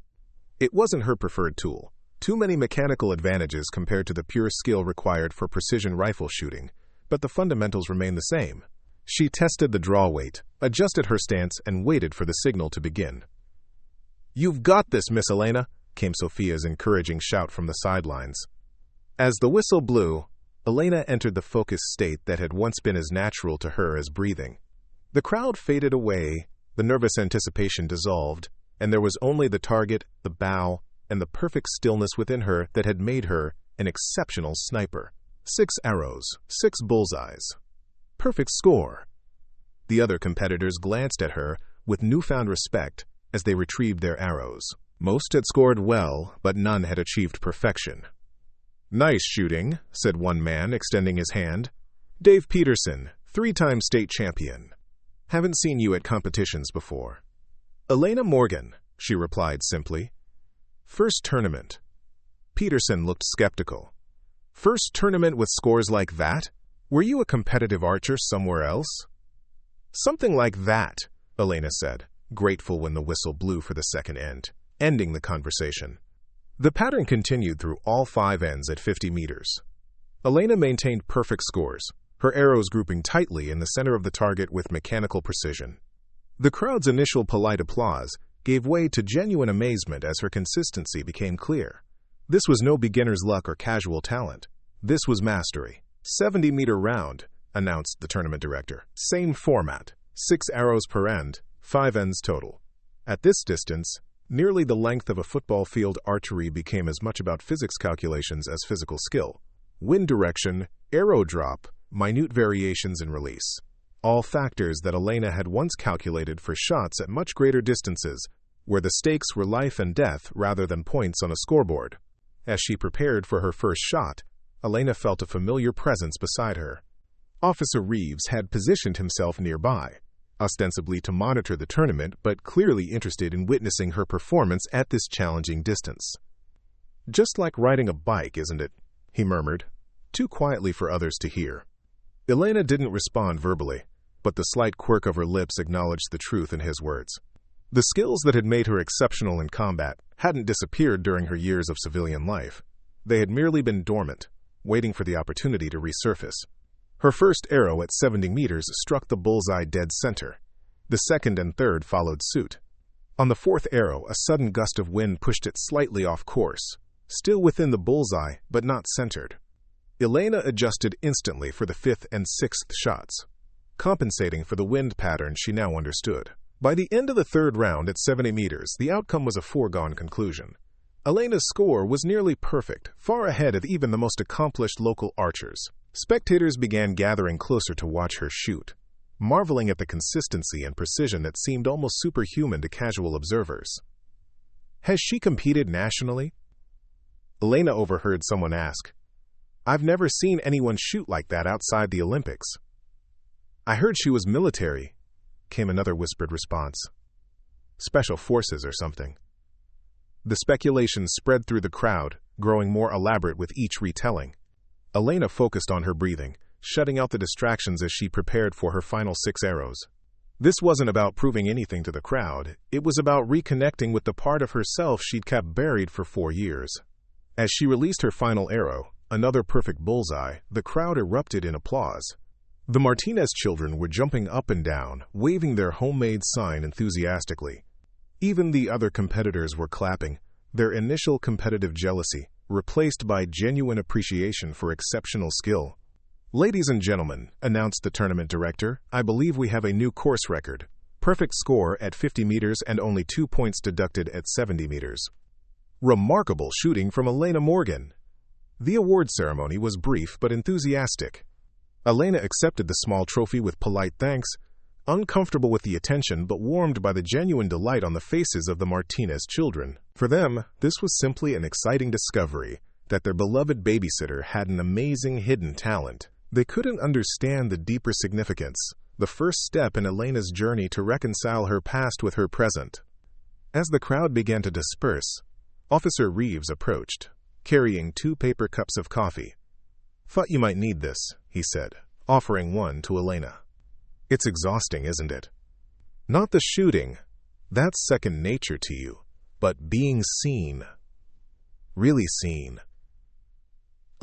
It wasn't her preferred tool. Too many mechanical advantages compared to the pure skill required for precision rifle shooting, but the fundamentals remained the same. She tested the draw weight, adjusted her stance, and waited for the signal to begin. "You've got this, Miss Elena," came Sophia's encouraging shout from the sidelines. As the whistle blew, Elena entered the focused state that had once been as natural to her as breathing. The crowd faded away, the nervous anticipation dissolved, and there was only the target, the bow, and the perfect stillness within her that had made her an exceptional sniper. 6 arrows, 6 bullseyes. Perfect score. The other competitors glanced at her with newfound respect as they retrieved their arrows. Most had scored well, but none had achieved perfection. "Nice shooting," said one man, extending his hand. "Dave Peterson, 3-time state champion. Haven't seen you at competitions before." "Elena Morgan," she replied simply. "First tournament." Peterson looked skeptical. "First tournament with scores like that? Were you a competitive archer somewhere else?" "Something like that," Elena said, grateful when the whistle blew for the second end, ending the conversation. The pattern continued through all 5 ends at 50 meters. Elena maintained perfect scores, her arrows grouping tightly in the center of the target with mechanical precision. The crowd's initial polite applause gave way to genuine amazement as her consistency became clear. This was no beginner's luck or casual talent. This was mastery. 70-meter round, announced the tournament director. Same format, 6 arrows per end, 5 ends total. At this distance, nearly the length of a football field, archery became as much about physics calculations as physical skill. Wind direction, arrow drop, minute variations in release. All factors that Elena had once calculated for shots at much greater distances, where the stakes were life and death rather than points on a scoreboard. As she prepared for her first shot, Elena felt a familiar presence beside her. Officer Reeves had positioned himself nearby, ostensibly to monitor the tournament, but clearly interested in witnessing her performance at this challenging distance. "Just like riding a bike, isn't it?" he murmured, too quietly for others to hear. Elena didn't respond verbally, but the slight quirk of her lips acknowledged the truth in his words. The skills that had made her exceptional in combat hadn't disappeared during her years of civilian life. They had merely been dormant, waiting for the opportunity to resurface. Her first arrow at 70 meters struck the bullseye dead center. The second and third followed suit. On the 4th arrow, a sudden gust of wind pushed it slightly off course, still within the bullseye, but not centered. Elena adjusted instantly for the 5th and 6th shots, compensating for the wind pattern she now understood. By the end of the 3rd round at 70 meters, the outcome was a foregone conclusion. Elena's score was nearly perfect, far ahead of even the most accomplished local archers. Spectators began gathering closer to watch her shoot, marveling at the consistency and precision that seemed almost superhuman to casual observers. "Has she competed nationally?" Elena overheard someone ask, "I've never seen anyone shoot like that outside the Olympics." "I heard she was military," came another whispered response. "Special forces or something." The speculation spread through the crowd, growing more elaborate with each retelling. Elena focused on her breathing, shutting out the distractions as she prepared for her final 6 arrows. This wasn't about proving anything to the crowd. It was about reconnecting with the part of herself she'd kept buried for 4 years. As she released her final arrow, another perfect bullseye, the crowd erupted in applause. The Martinez children were jumping up and down, waving their homemade sign enthusiastically. Even the other competitors were clapping, their initial competitive jealousy replaced by genuine appreciation for exceptional skill. "Ladies and gentlemen," announced the tournament director, "I believe we have a new course record. Perfect score at 50 meters and only 2 points deducted at 70 meters. Remarkable shooting from Elena Morgan." The award ceremony was brief but enthusiastic. Elena accepted the small trophy with polite thanks, uncomfortable with the attention but warmed by the genuine delight on the faces of the Martinez children. For them, this was simply an exciting discovery that their beloved babysitter had an amazing hidden talent. They couldn't understand the deeper significance, the first step in Elena's journey to reconcile her past with her present. As the crowd began to disperse, Officer Reeves approached, carrying 2 paper cups of coffee. "Thought you might need this," he said, offering one to Elena. "It's exhausting, isn't it? Not the shooting. That's second nature to you. But being seen. Really seen."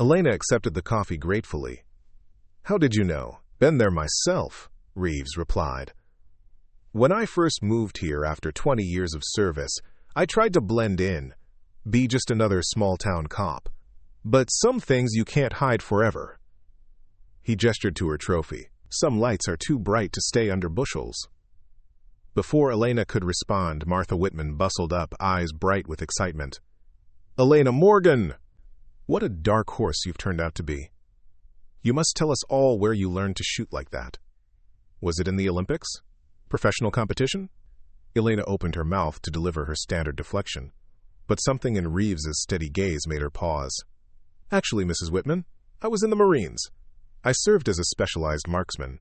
Elena accepted the coffee gratefully. "How did you know?" "Been there myself," Reeves replied. "When I first moved here after 20 years of service, I tried to blend in, be just another small-town cop. But some things you can't hide forever." He gestured to her trophy. "Some lights are too bright to stay under bushels." Before Elena could respond, Martha Whitman bustled up, eyes bright with excitement. "Elena Morgan! What a dark horse you've turned out to be. You must tell us all where you learned to shoot like that. Was it in the Olympics? Professional competition?" Elena opened her mouth to deliver her standard deflection, but something in Reeves's steady gaze made her pause. "Actually, Mrs. Whitman, I was in the Marines. I served as a specialized marksman."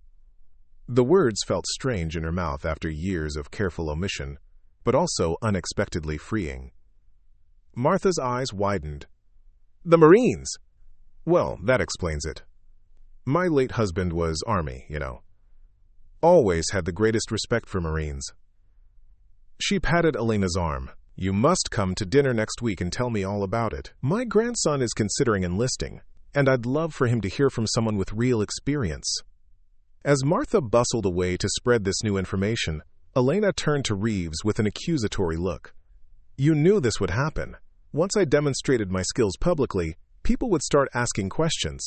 The words felt strange in her mouth after years of careful omission, but also unexpectedly freeing. Martha's eyes widened. "The Marines? Well, that explains it. My late husband was Army, you know. Always had the greatest respect for Marines." She patted Elena's arm. "You must come to dinner next week and tell me all about it. My grandson is considering enlisting, and I'd love for him to hear from someone with real experience." As Martha bustled away to spread this new information, Elena turned to Reeves with an accusatory look. "You knew this would happen. Once I demonstrated my skills publicly, people would start asking questions."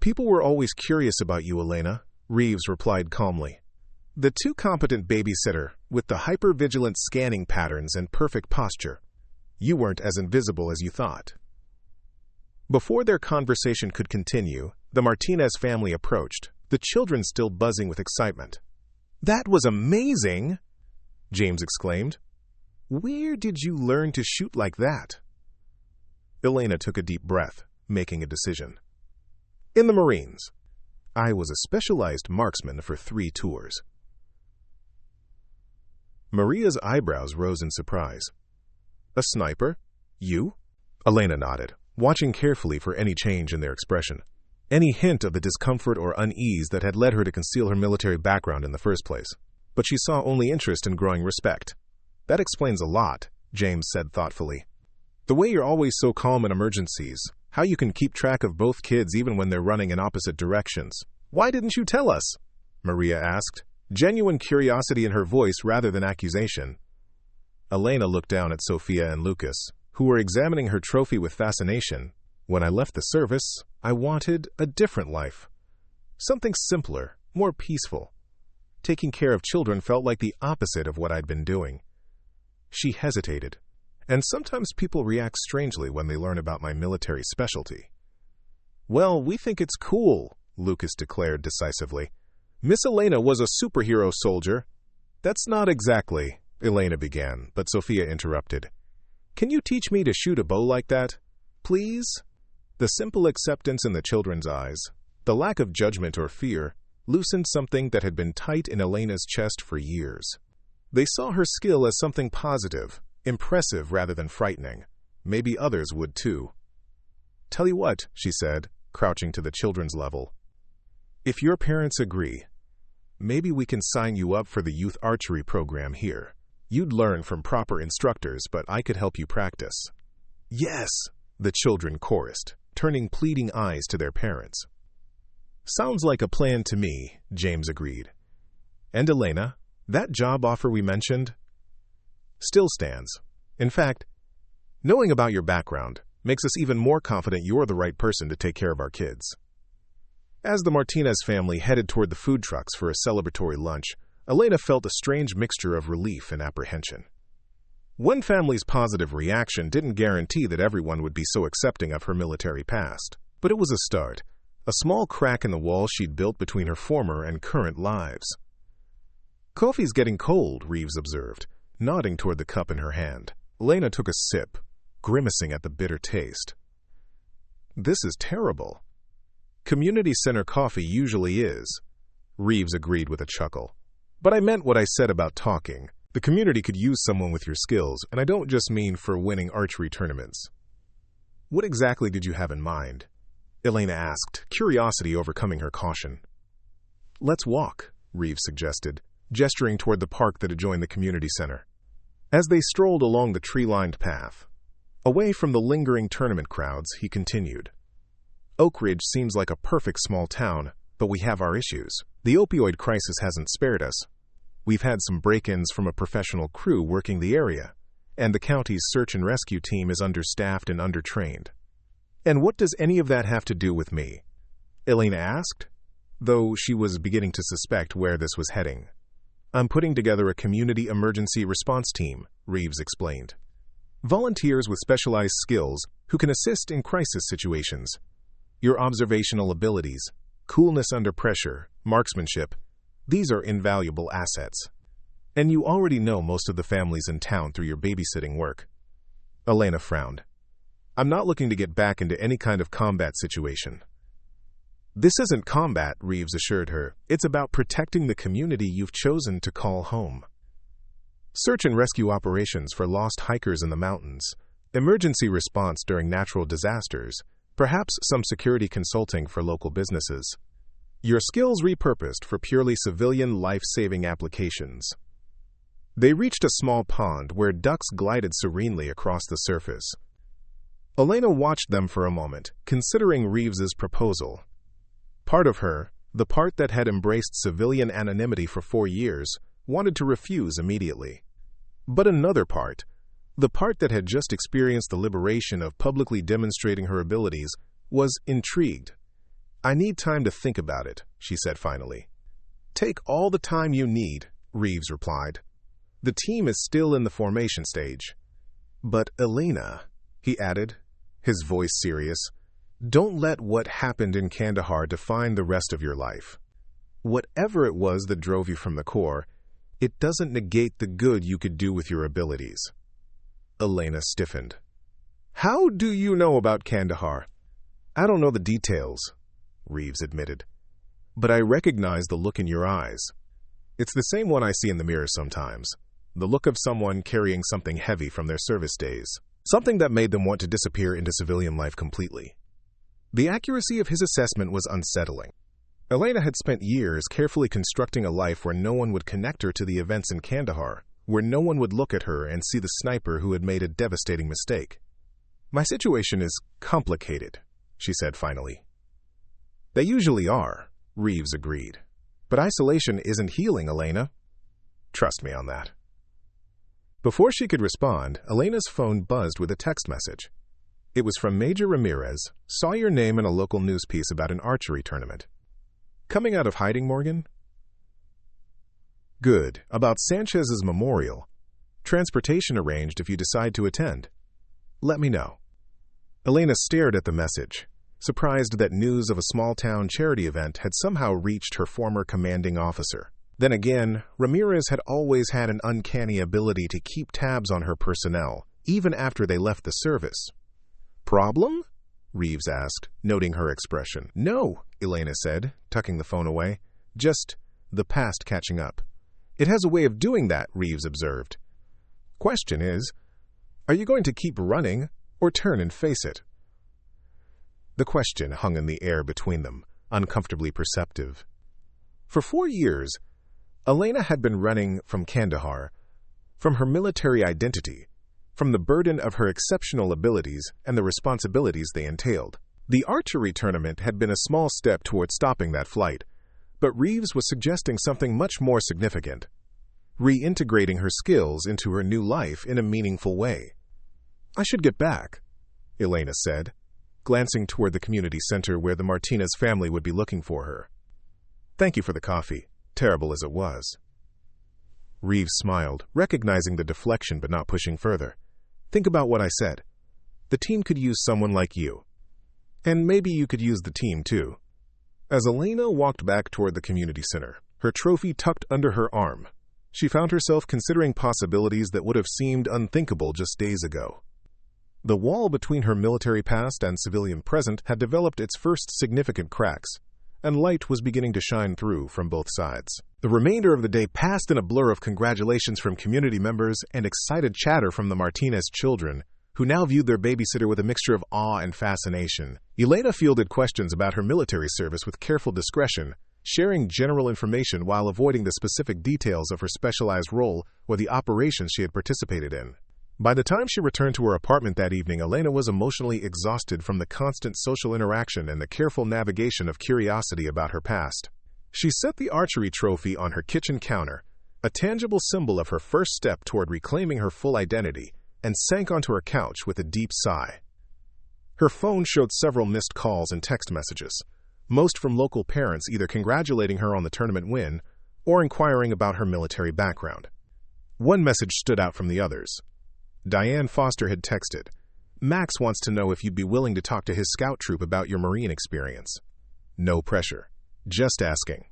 "People were always curious about you, Elena," Reeves replied calmly. "The too competent babysitter, with the hyper-vigilant scanning patterns and perfect posture. You weren't as invisible as you thought." Before their conversation could continue, the Martinez family approached, the children still buzzing with excitement. "That was amazing!" James exclaimed. "Where did you learn to shoot like that?" Elena took a deep breath, making a decision. "In the Marines. I was a specialized marksman for 3 tours." Maria's eyebrows rose in surprise. "A sniper? You?" Elena nodded, watching carefully for any change in their expression, any hint of the discomfort or unease that had led her to conceal her military background in the first place. But she saw only interest and growing respect. "That explains a lot," James said thoughtfully. "The way you're always so calm in emergencies, how you can keep track of both kids even when they're running in opposite directions. Why didn't you tell us?" Maria asked, genuine curiosity in her voice rather than accusation. Elena looked down at Sophia and Lucas, who were examining her trophy with fascination. "When I left the service, I wanted a different life. Something simpler, more peaceful. Taking care of children felt like the opposite of what I'd been doing." She hesitated, and sometimes people react strangely when they learn about my military specialty. "Well, we think it's cool," Lucas declared decisively. "Miss Elena was a superhero soldier." "That's not exactly," Elena began, but Sophia interrupted. "Can you teach me to shoot a bow like that? Please? The simple acceptance in the children's eyes, the lack of judgment or fear, loosened something that had been tight in Elena's chest for years. They saw her skill as something positive, impressive rather than frightening. Maybe others would too. "Tell you what," she said, crouching to the children's level. "If your parents agree, maybe we can sign you up for the youth archery program here. You'd learn from proper instructors, but I could help you practice." "Yes," the children chorused, turning pleading eyes to their parents. "Sounds like a plan to me," James agreed. "And Elena, that job offer we mentioned still stands. In fact, knowing about your background makes us even more confident you're the right person to take care of our kids." As the Martinez family headed toward the food trucks for a celebratory lunch, Elena felt a strange mixture of relief and apprehension. One family's positive reaction didn't guarantee that everyone would be so accepting of her military past, but it was a start. A small crack in the wall she'd built between her former and current lives. "Coffee's getting cold," Reeves observed, nodding toward the cup in her hand. Elena took a sip, grimacing at the bitter taste. "This is terrible." "Community center coffee usually is," Reeves agreed with a chuckle. "But I meant what I said about talking. The community could use someone with your skills, and I don't just mean for winning archery tournaments." "What exactly did you have in mind?" Elena asked, curiosity overcoming her caution. "Let's walk," Reeves suggested, gesturing toward the park that adjoined the community center. As they strolled along the tree-lined path, away from the lingering tournament crowds, he continued. "Oak Ridge seems like a perfect small town, but we have our issues. The opioid crisis hasn't spared us. We've had some break-ins from a professional crew working the area, and the county's search and rescue team is understaffed and undertrained." "And what does any of that have to do with me?" Elena asked, though she was beginning to suspect where this was heading. "I'm putting together a community emergency response team," Reeves explained. "Volunteers with specialized skills who can assist in crisis situations. Your observational abilities, coolness under pressure, marksmanship, these are invaluable assets. And you already know most of the families in town through your babysitting work." Elena frowned. "I'm not looking to get back into any kind of combat situation." "This isn't combat," Reeves assured her. "It's about protecting the community you've chosen to call home. Search and rescue operations for lost hikers in the mountains, emergency response during natural disasters, perhaps some security consulting for local businesses. Your skills repurposed for purely civilian life-saving applications." They reached a small pond where ducks glided serenely across the surface. Elena watched them for a moment, considering Reeves's proposal. Part of her, the part that had embraced civilian anonymity for 4 years, wanted to refuse immediately. But another part, the part that had just experienced the liberation of publicly demonstrating her abilities, was intrigued. "I need time to think about it," she said finally. "Take all the time you need," Reeves replied. "The team is still in the formation stage." "But Elena," he added, his voice serious, "don't let what happened in Kandahar define the rest of your life. Whatever it was that drove you from the Corps, it doesn't negate the good you could do with your abilities." Elena stiffened. "How do you know about Kandahar?" "I don't know the details," Reeves admitted, "but I recognize the look in your eyes. It's the same one I see in the mirror sometimes, the look of someone carrying something heavy from their service days, something that made them want to disappear into civilian life completely." The accuracy of his assessment was unsettling. Elena had spent years carefully constructing a life where no one would connect her to the events in Kandahar, where no one would look at her and see the sniper who had made a devastating mistake. "My situation is complicated," she said finally. "They usually are," Reeves agreed. "But isolation isn't healing, Elena. Trust me on that." Before she could respond, Elena's phone buzzed with a text message. It was from Major Ramirez. "Saw your name in a local news piece about an archery tournament. Coming out of hiding, Morgan?" "Good. About Sanchez's memorial. Transportation arranged if you decide to attend. Let me know." Elena stared at the message, surprised that news of a small-town charity event had somehow reached her former commanding officer. Then again, Ramirez had always had an uncanny ability to keep tabs on her personnel, even after they left the service. Problem? Reeves asked, noting her expression. No, Elena said, tucking the phone away. Just the past catching up. It has a way of doing that, Reeves observed. Question is, are you going to keep running or turn and face it? The question hung in the air between them, uncomfortably perceptive. For 4 years, Elena had been running from Kandahar, from her military identity, from the burden of her exceptional abilities and the responsibilities they entailed. The archery tournament had been a small step toward stopping that flight, but Reeves was suggesting something much more significant, reintegrating her skills into her new life in a meaningful way. I should get back, Elena said, glancing toward the community center where the Martinez family would be looking for her. Thank you for the coffee, terrible as it was. Reeves smiled, recognizing the deflection but not pushing further. Think about what I said. The team could use someone like you. And maybe you could use the team too. As Elena walked back toward the community center, her trophy tucked under her arm, she found herself considering possibilities that would have seemed unthinkable just days ago. The wall between her military past and civilian present had developed its first significant cracks, and light was beginning to shine through from both sides. The remainder of the day passed in a blur of congratulations from community members and excited chatter from the Martinez children, who now viewed their babysitter with a mixture of awe and fascination. Elena fielded questions about her military service with careful discretion, sharing general information while avoiding the specific details of her specialized role or the operations she had participated in. By the time she returned to her apartment that evening, Elena was emotionally exhausted from the constant social interaction and the careful navigation of curiosity about her past. She set the archery trophy on her kitchen counter, a tangible symbol of her first step toward reclaiming her full identity, and sank onto her couch with a deep sigh. Her phone showed several missed calls and text messages, most from local parents either congratulating her on the tournament win or inquiring about her military background. One message stood out from the others. Diane Foster had texted, Max wants to know if you'd be willing to talk to his scout troop about your Marine experience. No pressure. Just asking.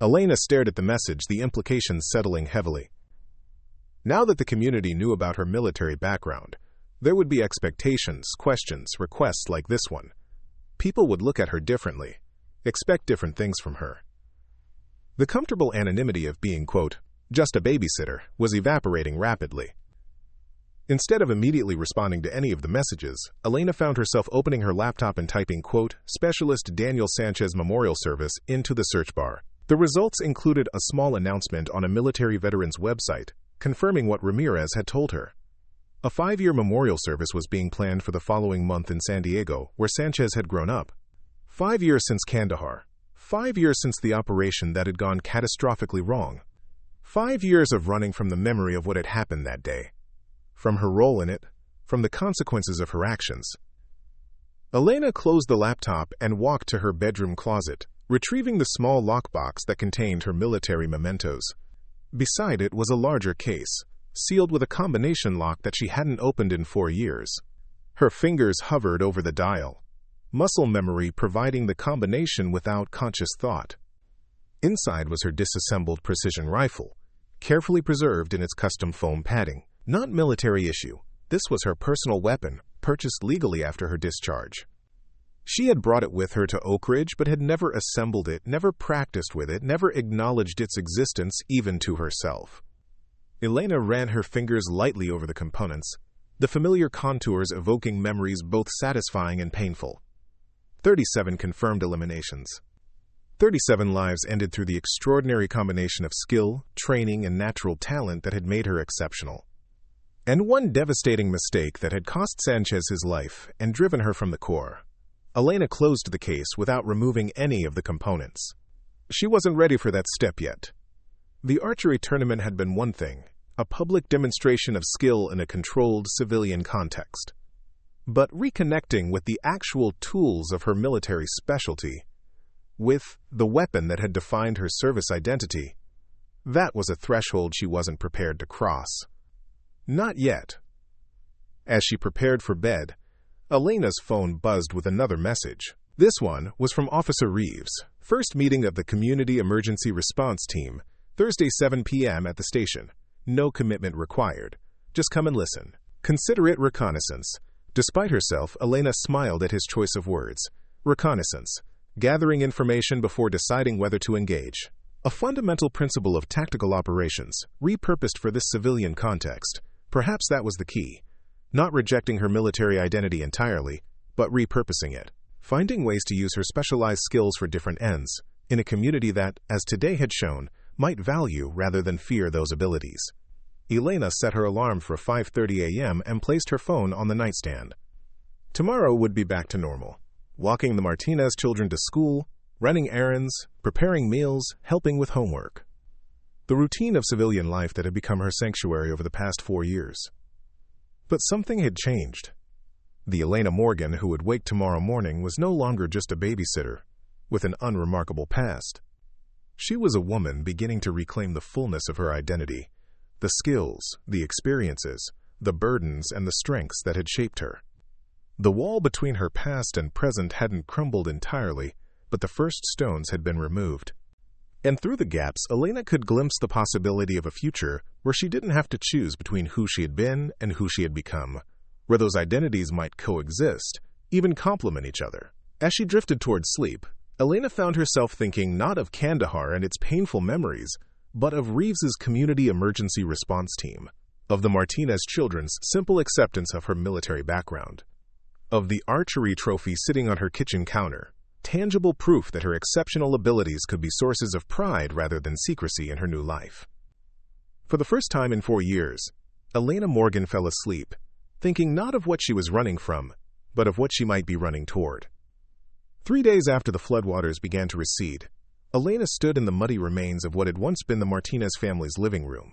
Elena stared at the message, the implications settling heavily. Now that the community knew about her military background, there would be expectations, questions, requests like this one. People would look at her differently, expect different things from her. The comfortable anonymity of being, quote, just a babysitter was evaporating rapidly. Instead of immediately responding to any of the messages, Elena found herself opening her laptop and typing, quote, Specialist Daniel Sanchez Memorial Service into the search bar. The results included a small announcement on a military veteran's website, confirming what Ramirez had told her. A 5-year memorial service was being planned for the following month in San Diego, where Sanchez had grown up. 5 years since Kandahar. 5 years since the operation that had gone catastrophically wrong. 5 years of running from the memory of what had happened that day. From her role in it, from the consequences of her actions. Elena closed the laptop and walked to her bedroom closet, retrieving the small lockbox that contained her military mementos. Beside it was a larger case, sealed with a combination lock that she hadn't opened in 4 years. Her fingers hovered over the dial, muscle memory providing the combination without conscious thought. Inside was her disassembled precision rifle, carefully preserved in its custom foam padding. Not military issue. This was her personal weapon, purchased legally after her discharge. She had brought it with her to Oak Ridge, but had never assembled it, never practiced with it, never acknowledged its existence even to herself. Elena ran her fingers lightly over the components, the familiar contours evoking memories both satisfying and painful. 37 confirmed eliminations. 37 lives ended through the extraordinary combination of skill, training, and natural talent that had made her exceptional. And one devastating mistake that had cost Sanchez his life and driven her from the Corps. Elena closed the case without removing any of the components. She wasn't ready for that step yet. The archery tournament had been one thing, a public demonstration of skill in a controlled civilian context. But reconnecting with the actual tools of her military specialty, with the weapon that had defined her service identity, that was a threshold she wasn't prepared to cross. Not yet. As she prepared for bed, Elena's phone buzzed with another message. This one was from Officer Reeves. First meeting of the Community Emergency Response Team, Thursday 7 p.m. at the station. No commitment required. Just come and listen. Consider it reconnaissance. Despite herself, Elena smiled at his choice of words. Reconnaissance. Gathering information before deciding whether to engage. A fundamental principle of tactical operations, repurposed for this civilian context. Perhaps that was the key. Not rejecting her military identity entirely, but repurposing it. Finding ways to use her specialized skills for different ends, in a community that, as today had shown, might value rather than fear those abilities. Elena set her alarm for 5:30 a.m. and placed her phone on the nightstand. Tomorrow would be back to normal. Walking the Martinez children to school, running errands, preparing meals, helping with homework. The routine of civilian life that had become her sanctuary over the past 4 years. But something had changed. The Elena Morgan who would wake tomorrow morning was no longer just a babysitter, with an unremarkable past. She was a woman beginning to reclaim the fullness of her identity, the skills, the experiences, the burdens, and the strengths that had shaped her. The wall between her past and present hadn't crumbled entirely, but the first stones had been removed. And through the gaps, Elena could glimpse the possibility of a future where she didn't have to choose between who she had been and who she had become, where those identities might coexist, even complement each other. As she drifted towards sleep, Elena found herself thinking not of Kandahar and its painful memories, but of Reeves's community emergency response team, of the Martinez children's simple acceptance of her military background, of the archery trophy sitting on her kitchen counter, tangible proof that her exceptional abilities could be sources of pride rather than secrecy in her new life. For the first time in 4 years, Elena Morgan fell asleep, thinking not of what she was running from, but of what she might be running toward. 3 days after the floodwaters began to recede, Elena stood in the muddy remains of what had once been the Martinez family's living room.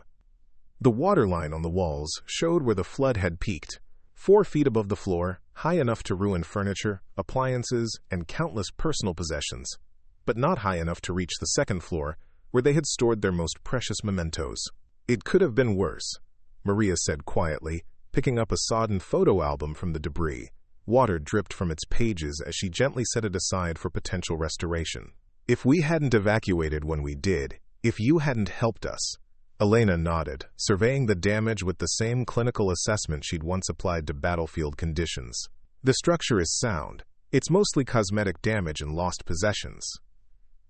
The waterline on the walls showed where the flood had peaked, 4 feet above the floor, high enough to ruin furniture, appliances, and countless personal possessions, but not high enough to reach the second floor, where they had stored their most precious mementos. "It could have been worse," Maria said quietly, picking up a sodden photo album from the debris. Water dripped from its pages as she gently set it aside for potential restoration. "If we hadn't evacuated when we did, if you hadn't helped us." Elena nodded, surveying the damage with the same clinical assessment she'd once applied to battlefield conditions. "The structure is sound. It's mostly cosmetic damage and lost possessions."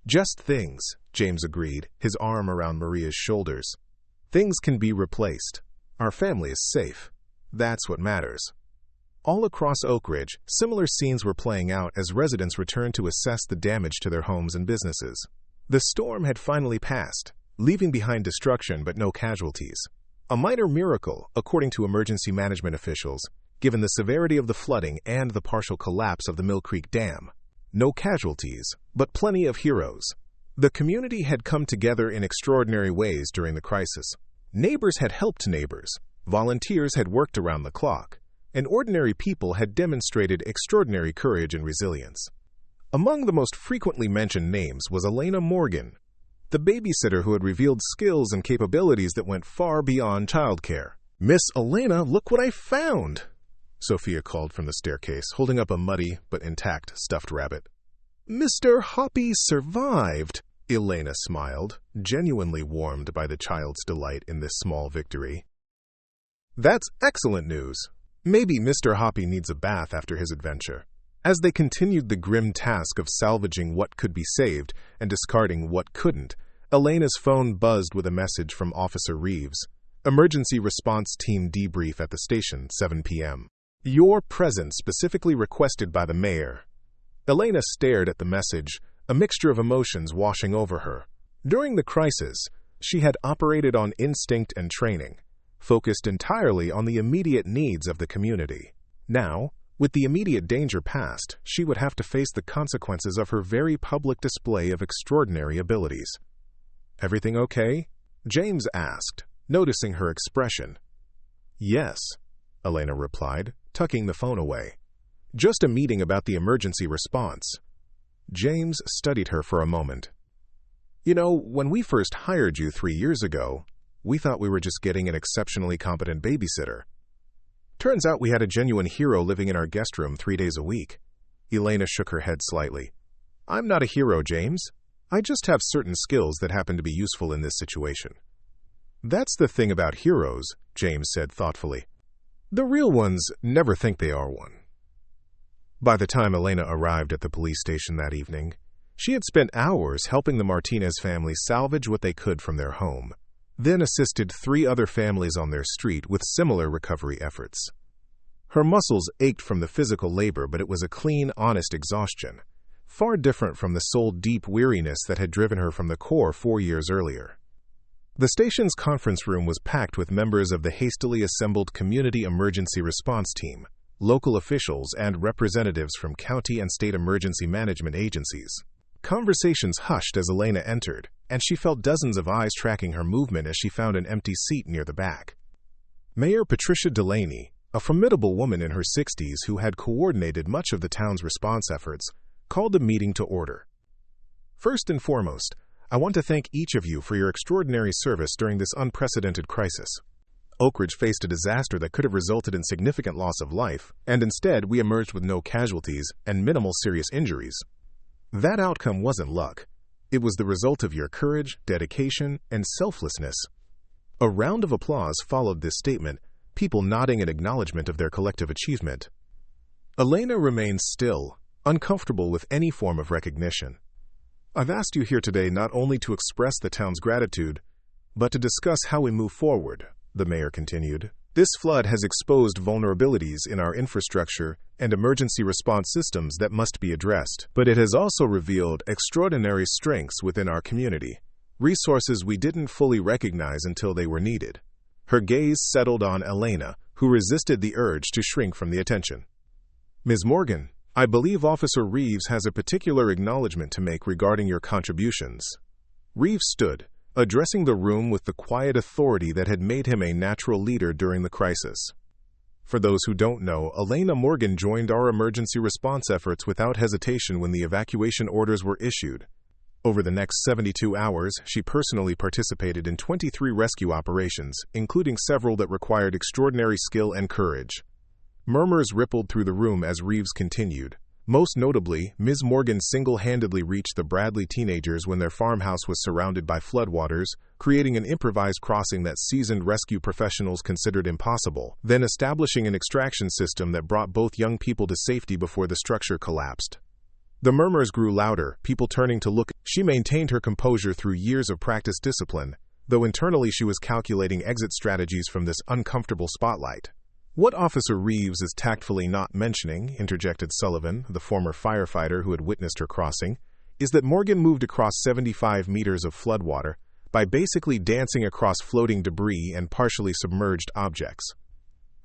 "Just things," James agreed, his arm around Maria's shoulders. "Things can be replaced. Our family is safe. That's what matters." All across Oak Ridge, similar scenes were playing out as residents returned to assess the damage to their homes and businesses. The storm had finally passed, leaving behind destruction but no casualties. A minor miracle, according to emergency management officials, given the severity of the flooding and the partial collapse of the Mill Creek Dam. No casualties, but plenty of heroes. The community had come together in extraordinary ways during the crisis. Neighbors had helped neighbors, volunteers had worked around the clock, and ordinary people had demonstrated extraordinary courage and resilience. Among the most frequently mentioned names was Elena Morgan, the babysitter who had revealed skills and capabilities that went far beyond childcare. "Miss Elena, look what I found!" Sophia called from the staircase, holding up a muddy but intact stuffed rabbit. "Mr. Hoppy survived," Elena smiled, genuinely warmed by the child's delight in this small victory. "That's excellent news. Maybe Mr. Hoppy needs a bath after his adventure." As they continued the grim task of salvaging what could be saved and discarding what couldn't, Elena's phone buzzed with a message from Officer Reeves. "Emergency response team debrief at the station, 7 p.m. Your presence specifically requested by the mayor." Elena stared at the message, a mixture of emotions washing over her. During the crisis, she had operated on instinct and training, focused entirely on the immediate needs of the community. Now, with the immediate danger past, she would have to face the consequences of her very public display of extraordinary abilities. "Everything okay?" James asked, noticing her expression. "Yes," Elena replied, tucking the phone away. "Just a meeting about the emergency response." James studied her for a moment. "You know, when we first hired you 3 years ago, we thought we were just getting an exceptionally competent babysitter. Turns out we had a genuine hero living in our guest room 3 days a week." Elena shook her head slightly. "I'm not a hero, James. I just have certain skills that happen to be useful in this situation." "That's the thing about heroes," James said thoughtfully. The real ones never think they are one. By the time Elena arrived at the police station that evening, she had spent hours helping the Martinez family salvage what they could from their home, then assisted 3 other families on their street with similar recovery efforts. Her muscles ached from the physical labor, but it was a clean, honest exhaustion, far different from the soul-deep weariness that had driven her from the core 4 years earlier. The station's conference room was packed with members of the hastily assembled Community Emergency Response Team, local officials, and representatives from county and state emergency management agencies. Conversations hushed as Elena entered, and she felt dozens of eyes tracking her movement as she found an empty seat near the back. Mayor Patricia Delaney, a formidable woman in her 60s who had coordinated much of the town's response efforts, called the meeting to order. First and foremost, I want to thank each of you for your extraordinary service during this unprecedented crisis. Oak Ridge faced a disaster that could have resulted in significant loss of life, and instead we emerged with no casualties and minimal serious injuries. That outcome wasn't luck. It was the result of your courage, dedication, and selflessness. A round of applause followed this statement, people nodding in acknowledgement of their collective achievement. Elena remained still, uncomfortable with any form of recognition. I've asked you here today not only to express the town's gratitude, but to discuss how we move forward, the mayor continued. This flood has exposed vulnerabilities in our infrastructure and emergency response systems that must be addressed, but it has also revealed extraordinary strengths within our community, resources we didn't fully recognize until they were needed. Her gaze settled on Elena, who resisted the urge to shrink from the attention. Ms. Morgan, I believe Officer Reeves has a particular acknowledgement to make regarding your contributions. Reeves stood, addressing the room with the quiet authority that had made him a natural leader during the crisis. For those who don't know, Elena Morgan joined our emergency response efforts without hesitation when the evacuation orders were issued. Over the next 72 hours, she personally participated in 23 rescue operations, including several that required extraordinary skill and courage. Murmurs rippled through the room as Reeves continued. Most notably, Ms. Morgan single-handedly reached the Bradley teenagers when their farmhouse was surrounded by floodwaters, creating an improvised crossing that seasoned rescue professionals considered impossible, then establishing an extraction system that brought both young people to safety before the structure collapsed. The murmurs grew louder, people turning to look. She maintained her composure through years of practiced discipline, though internally she was calculating exit strategies from this uncomfortable spotlight. What Officer Reeves is tactfully not mentioning, interjected Sullivan, the former firefighter who had witnessed her crossing, is that Morgan moved across 75 meters of floodwater by basically dancing across floating debris and partially submerged objects.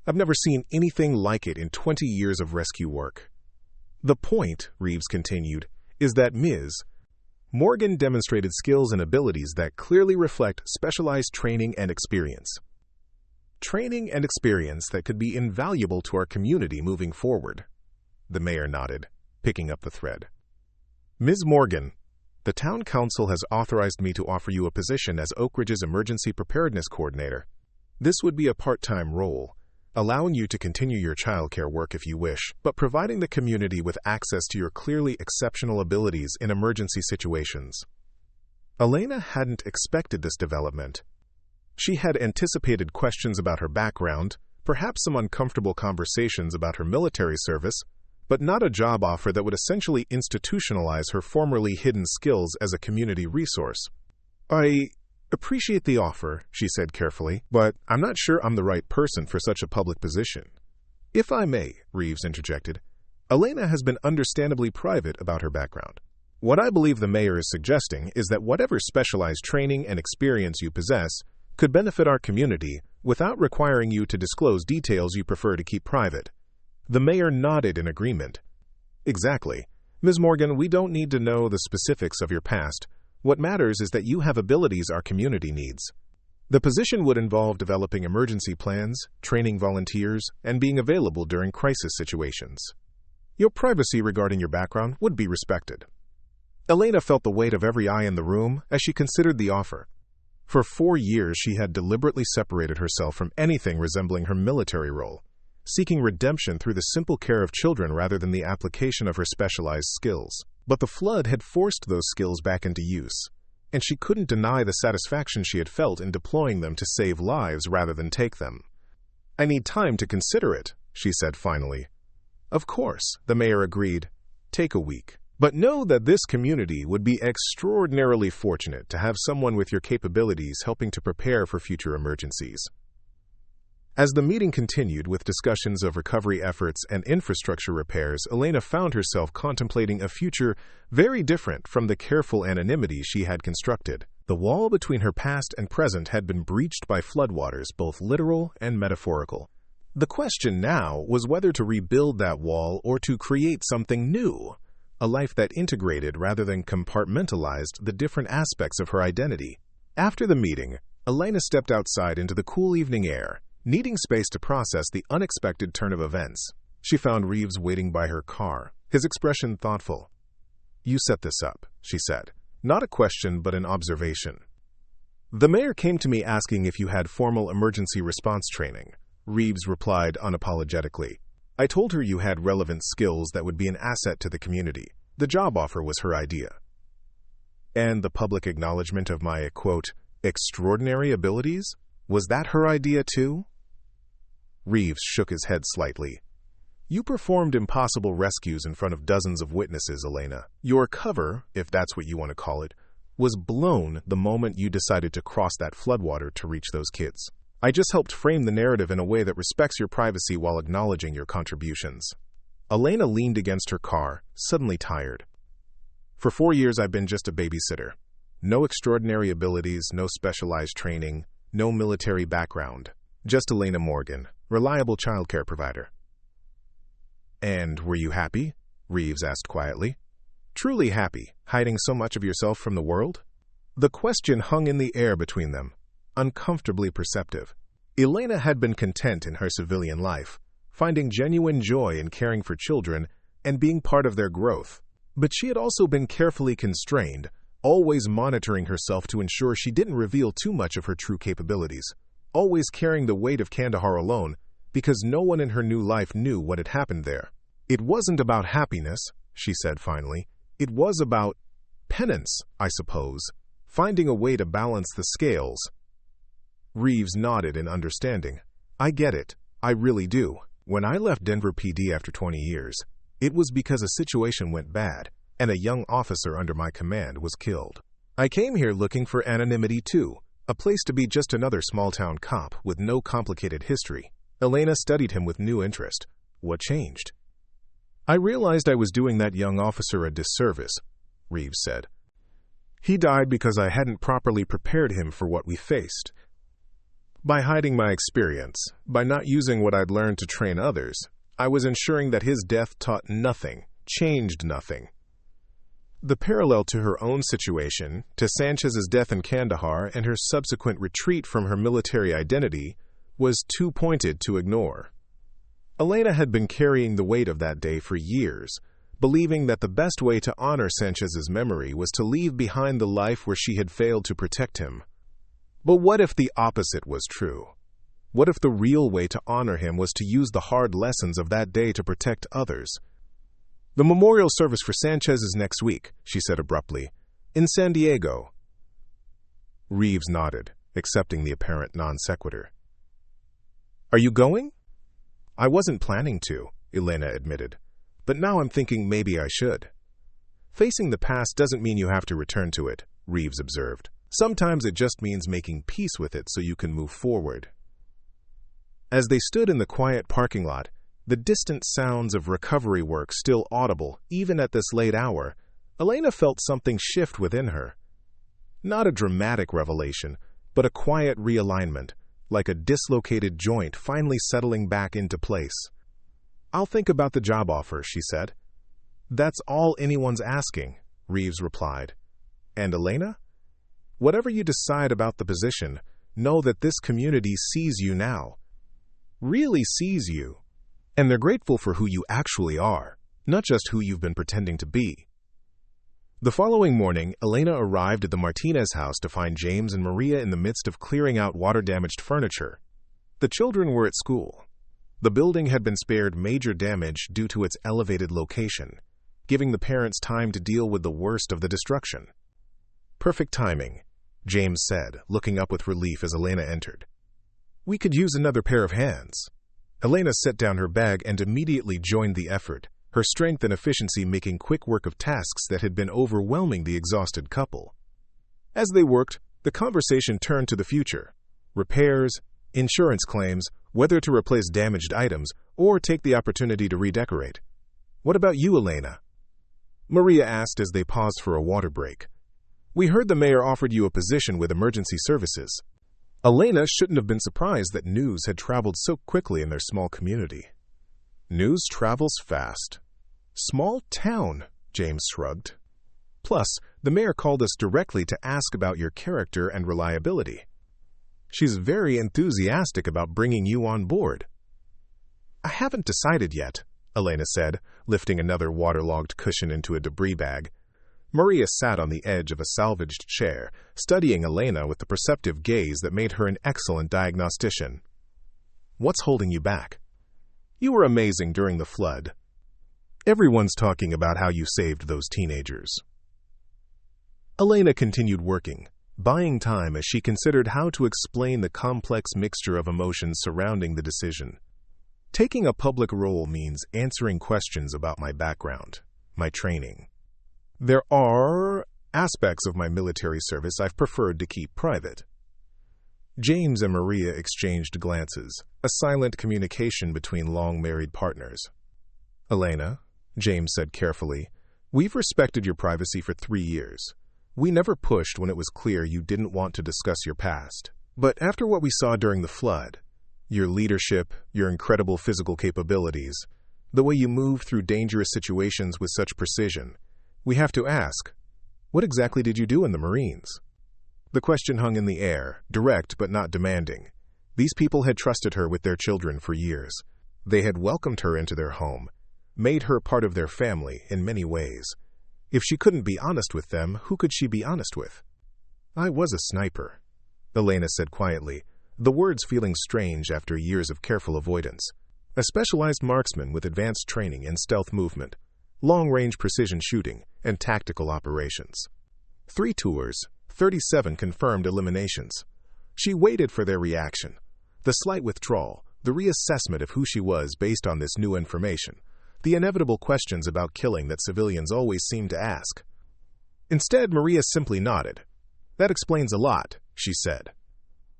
I've never seen anything like it in 20 years of rescue work. The point, Reeves continued, is that Ms. Morgan demonstrated skills and abilities that clearly reflect specialized training and experience. Training and experience that could be invaluable to our community moving forward. The mayor nodded, picking up the thread. Ms. Morgan, the town council has authorized me to offer you a position as Oak Ridge's emergency preparedness coordinator. This would be a part-time role, allowing you to continue your childcare work if you wish, but providing the community with access to your clearly exceptional abilities in emergency situations. Elena hadn't expected this development. She had anticipated questions about her background, perhaps some uncomfortable conversations about her military service, but not a job offer that would essentially institutionalize her formerly hidden skills as a community resource. I appreciate the offer, she said carefully, but I'm not sure I'm the right person for such a public position. If I may, Reeves interjected, Elena has been understandably private about her background. What I believe the mayor is suggesting is that whatever specialized training and experience you possess could benefit our community without requiring you to disclose details you prefer to keep private. The mayor nodded in agreement. Exactly. Ms. Morgan, we don't need to know the specifics of your past. What matters is that you have abilities our community needs. The position would involve developing emergency plans, training volunteers, and being available during crisis situations. Your privacy regarding your background would be respected. Elena felt the weight of every eye in the room as she considered the offer. For 4 years, she had deliberately separated herself from anything resembling her military role, seeking redemption through the simple care of children rather than the application of her specialized skills. But the flood had forced those skills back into use, and she couldn't deny the satisfaction she had felt in deploying them to save lives rather than take them. I need time to consider it, she said finally. Of course, the mayor agreed. Take a week. But know that this community would be extraordinarily fortunate to have someone with your capabilities helping to prepare for future emergencies. As the meeting continued with discussions of recovery efforts and infrastructure repairs, Elena found herself contemplating a future very different from the careful anonymity she had constructed. The wall between her past and present had been breached by floodwaters, both literal and metaphorical. The question now was whether to rebuild that wall or to create something new, a life that integrated rather than compartmentalized the different aspects of her identity. After the meeting, Elena stepped outside into the cool evening air, needing space to process the unexpected turn of events. She found Reeves waiting by her car, his expression thoughtful. You set this up, she said. Not a question, but an observation. The mayor came to me asking if you had formal emergency response training, Reeves replied unapologetically. I told her you had relevant skills that would be an asset to the community. The job offer was her idea. And the public acknowledgement of my, quote, extraordinary abilities? Was that her idea too? Reeves shook his head slightly. You performed impossible rescues in front of dozens of witnesses, Elena. Your cover, if that's what you want to call it, was blown the moment you decided to cross that floodwater to reach those kids. I just helped frame the narrative in a way that respects your privacy while acknowledging your contributions. Elena leaned against her car, suddenly tired. For 4 years I've been just a babysitter. No extraordinary abilities, no specialized training, no military background. Just Elena Morgan, reliable childcare provider. And were you happy? Reeves asked quietly. Truly happy, hiding so much of yourself from the world? The question hung in the air between them, uncomfortably perceptive. Elena had been content in her civilian life, finding genuine joy in caring for children and being part of their growth. But she had also been carefully constrained, always monitoring herself to ensure she didn't reveal too much of her true capabilities, always carrying the weight of Kandahar alone because no one in her new life knew what had happened there. It wasn't about happiness, she said finally. It was about penance, I suppose, finding a way to balance the scales. Reeves nodded in understanding. I get it. I really do. When I left Denver PD after 20 years, it was because a situation went bad, and a young officer under my command was killed. I came here looking for anonymity too, a place to be just another small-town cop with no complicated history. Elena studied him with new interest. What changed? I realized I was doing that young officer a disservice, Reeves said. He died because I hadn't properly prepared him for what we faced. By hiding my experience, by not using what I'd learned to train others, I was ensuring that his death taught nothing, changed nothing. The parallel to her own situation, to Sanchez's death in Kandahar and her subsequent retreat from her military identity, was too pointed to ignore. Elena had been carrying the weight of that day for years, believing that the best way to honor Sanchez's memory was to leave behind the life where she had failed to protect him. But what if the opposite was true? What if the real way to honor him was to use the hard lessons of that day to protect others? The memorial service for Sanchez is next week, she said abruptly, in San Diego. Reeves nodded, accepting the apparent non sequitur. Are you going? I wasn't planning to, Elena admitted, but now I'm thinking maybe I should. Facing the past doesn't mean you have to return to it, Reeves observed. Sometimes it just means making peace with it so you can move forward. As they stood in the quiet parking lot, the distant sounds of recovery work still audible even at this late hour, Elena felt something shift within her. Not a dramatic revelation, but a quiet realignment, like a dislocated joint finally settling back into place. I'll think about the job offer, she said. That's all anyone's asking, Reeves replied. And Elena? Whatever you decide about the position, know that this community sees you now. Really sees you. And they're grateful for who you actually are, not just who you've been pretending to be. The following morning, Elena arrived at the Martinez house to find James and Maria in the midst of clearing out water-damaged furniture. The children were at school. The building had been spared major damage due to its elevated location, giving the parents time to deal with the worst of the destruction. Perfect timing, James said, looking up with relief as Elena entered. We could use another pair of hands. Elena set down her bag and immediately joined the effort, her strength and efficiency making quick work of tasks that had been overwhelming the exhausted couple. As they worked, the conversation turned to the future. Repairs, insurance claims, whether to replace damaged items or take the opportunity to redecorate. "What about you, Elena?" Maria asked as they paused for a water break. "We heard the mayor offered you a position with emergency services." Elena shouldn't have been surprised that news had traveled so quickly in their small community. "News travels fast." "Small town," James shrugged. "Plus, the mayor called us directly to ask about your character and reliability. She's very enthusiastic about bringing you on board." "I haven't decided yet," Elena said, lifting another waterlogged cushion into a debris bag. Maria sat on the edge of a salvaged chair, studying Elena with the perceptive gaze that made her an excellent diagnostician. "What's holding you back? You were amazing during the flood. Everyone's talking about how you saved those teenagers." Elena continued working, buying time as she considered how to explain the complex mixture of emotions surrounding the decision. "Taking a public role means answering questions about my background, my training. There are aspects of my military service I've preferred to keep private." James and Maria exchanged glances, a silent communication between long-married partners. "Elena," James said carefully, "we've respected your privacy for 3 years. We never pushed when it was clear you didn't want to discuss your past. But after what we saw during the flood, your leadership, your incredible physical capabilities, the way you move through dangerous situations with such precision, we have to ask, what exactly did you do in the Marines?" The question hung in the air, direct but not demanding. These people had trusted her with their children for years. They had welcomed her into their home, made her part of their family in many ways. If she couldn't be honest with them, who could she be honest with? "I was a sniper," Elena said quietly, the words feeling strange after years of careful avoidance. "A specialized marksman with advanced training in stealth movement, long-range precision shooting, and tactical operations. 3 tours, 37 confirmed eliminations." She waited for their reaction. The slight withdrawal, the reassessment of who she was based on this new information, the inevitable questions about killing that civilians always seem to ask. Instead, Maria simply nodded. "That explains a lot," she said.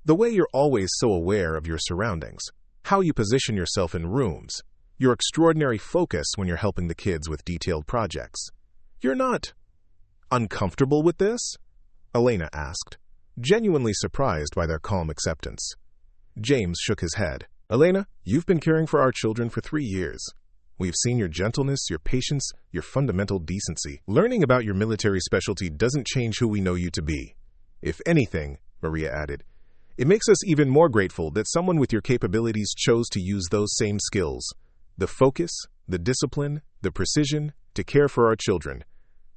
"The way you're always so aware of your surroundings, how you position yourself in rooms, your extraordinary focus when you're helping the kids with detailed projects. You're not uncomfortable with this?" Elena asked, genuinely surprised by their calm acceptance. James shook his head. "Elena, you've been caring for our children for 3 years. We've seen your gentleness, your patience, your fundamental decency. Learning about your military specialty doesn't change who we know you to be. If anything," Maria added, "it makes us even more grateful that someone with your capabilities chose to use those same skills. The focus, the discipline, the precision, to care for our children.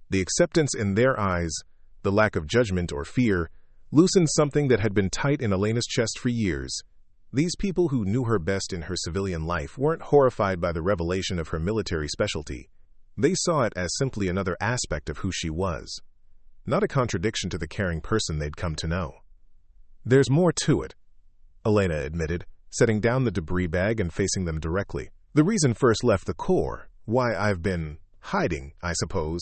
The acceptance in their eyes, the lack of judgment or fear, loosened something that had been tight in Elena's chest for years. These people who knew her best in her civilian life weren't horrified by the revelation of her military specialty. They saw it as simply another aspect of who she was, not a contradiction to the caring person they'd come to know." "There's more to it," Elena admitted, setting down the debris bag and facing them directly. "The reason first left the Corps, why I've been hiding, I suppose,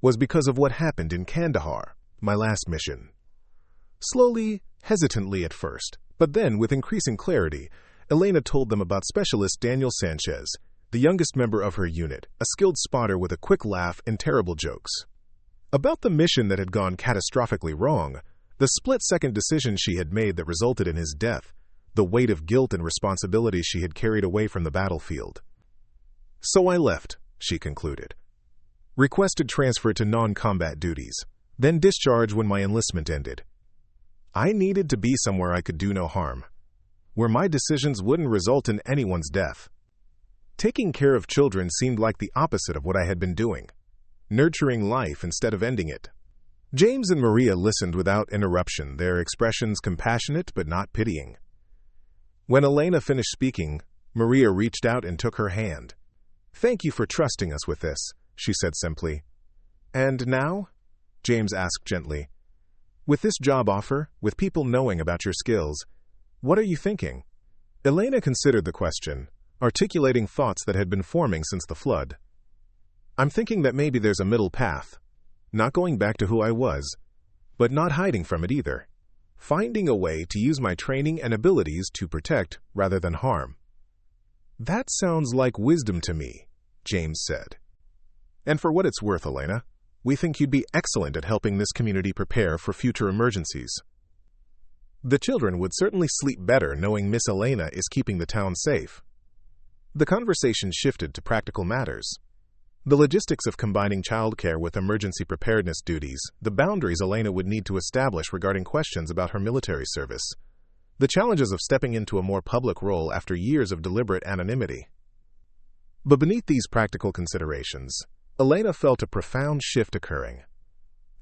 was because of what happened in Kandahar, my last mission." Slowly, hesitantly at first, but then with increasing clarity, Elena told them about Specialist Daniel Sanchez, the youngest member of her unit, a skilled spotter with a quick laugh and terrible jokes. About the mission that had gone catastrophically wrong, the split-second decision she had made that resulted in his death, the weight of guilt and responsibility she had carried away from the battlefield. "So I left," she concluded. "Requested transfer to non-combat duties, then discharge when my enlistment ended. I needed to be somewhere I could do no harm, where my decisions wouldn't result in anyone's death. Taking care of children seemed like the opposite of what I had been doing, nurturing life instead of ending it." James and Maria listened without interruption, their expressions compassionate but not pitying. When Elena finished speaking, Maria reached out and took her hand. "Thank you for trusting us with this," she said simply. "And now?" James asked gently. "With this job offer, with people knowing about your skills, What are you thinking? Elena considered the question, articulating thoughts that had been forming since the flood. I'm thinking that maybe there's a middle path. Not going back to who I was, but not hiding from it either. Finding a way to use my training and abilities to protect rather than harm. That sounds like wisdom to me, James said. And for what it's worth, Elena, we think you'd be excellent at helping this community prepare for future emergencies. The children would certainly sleep better knowing Miss Elena is keeping the town safe. The conversation shifted to practical matters. The logistics of combining childcare with emergency preparedness duties, the boundaries Elena would need to establish regarding questions about her military service, the challenges of stepping into a more public role after years of deliberate anonymity. But beneath these practical considerations, Elena felt a profound shift occurring.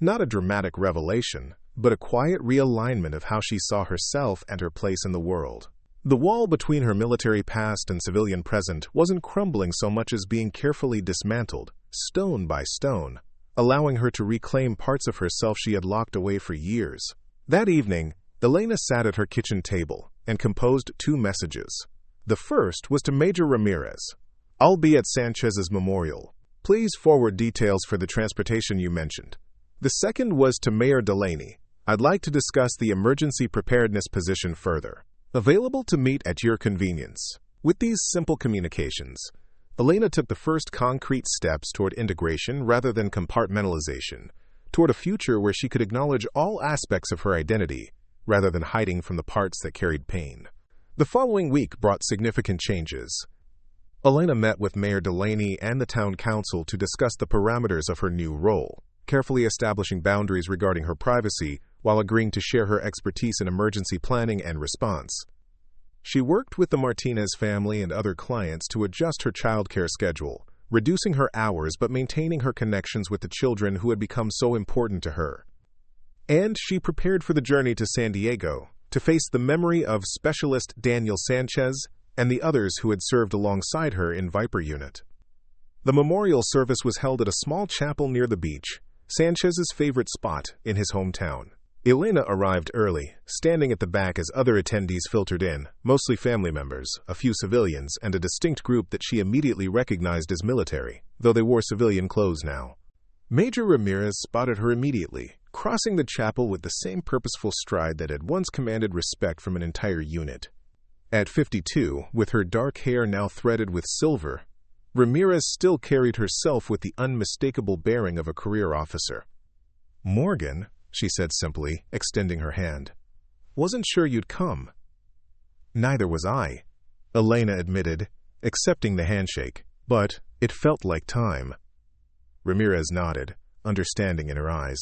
Not a dramatic revelation, but a quiet realignment of how she saw herself and her place in the world. The wall between her military past and civilian present wasn't crumbling so much as being carefully dismantled, stone by stone, allowing her to reclaim parts of herself she had locked away for years. That evening, Elena sat at her kitchen table and composed 2 messages. The first was to Major Ramirez. I'll be at Sanchez's memorial. Please forward details for the transportation you mentioned. The second was to Mayor Delaney. I'd like to discuss the emergency preparedness position further. Available to meet at your convenience. With these simple communications, Elena took the first concrete steps toward integration rather than compartmentalization, toward a future where she could acknowledge all aspects of her identity rather than hiding from the parts that carried pain. The following week brought significant changes. Elena met with Mayor Delaney and the town council to discuss the parameters of her new role, carefully establishing boundaries regarding her privacy while agreeing to share her expertise in emergency planning and response. She worked with the Martinez family and other clients to adjust her childcare schedule, reducing her hours but maintaining her connections with the children who had become so important to her. And she prepared for the journey to San Diego to face the memory of specialist Daniel Sanchez and the others who had served alongside her in Viper Unit. The memorial service was held at a small chapel near the beach, Sanchez's favorite spot in his hometown. Elena arrived early, standing at the back as other attendees filtered in, mostly family members, a few civilians, and a distinct group that she immediately recognized as military, though they wore civilian clothes now. Major Ramirez spotted her immediately, crossing the chapel with the same purposeful stride that had once commanded respect from an entire unit. At 52, with her dark hair now threaded with silver, Ramirez still carried herself with the unmistakable bearing of a career officer. Morgan, she said simply, extending her hand. Wasn't sure you'd come. Neither was I, Elena admitted, accepting the handshake, but it felt like time. Ramirez nodded, understanding in her eyes.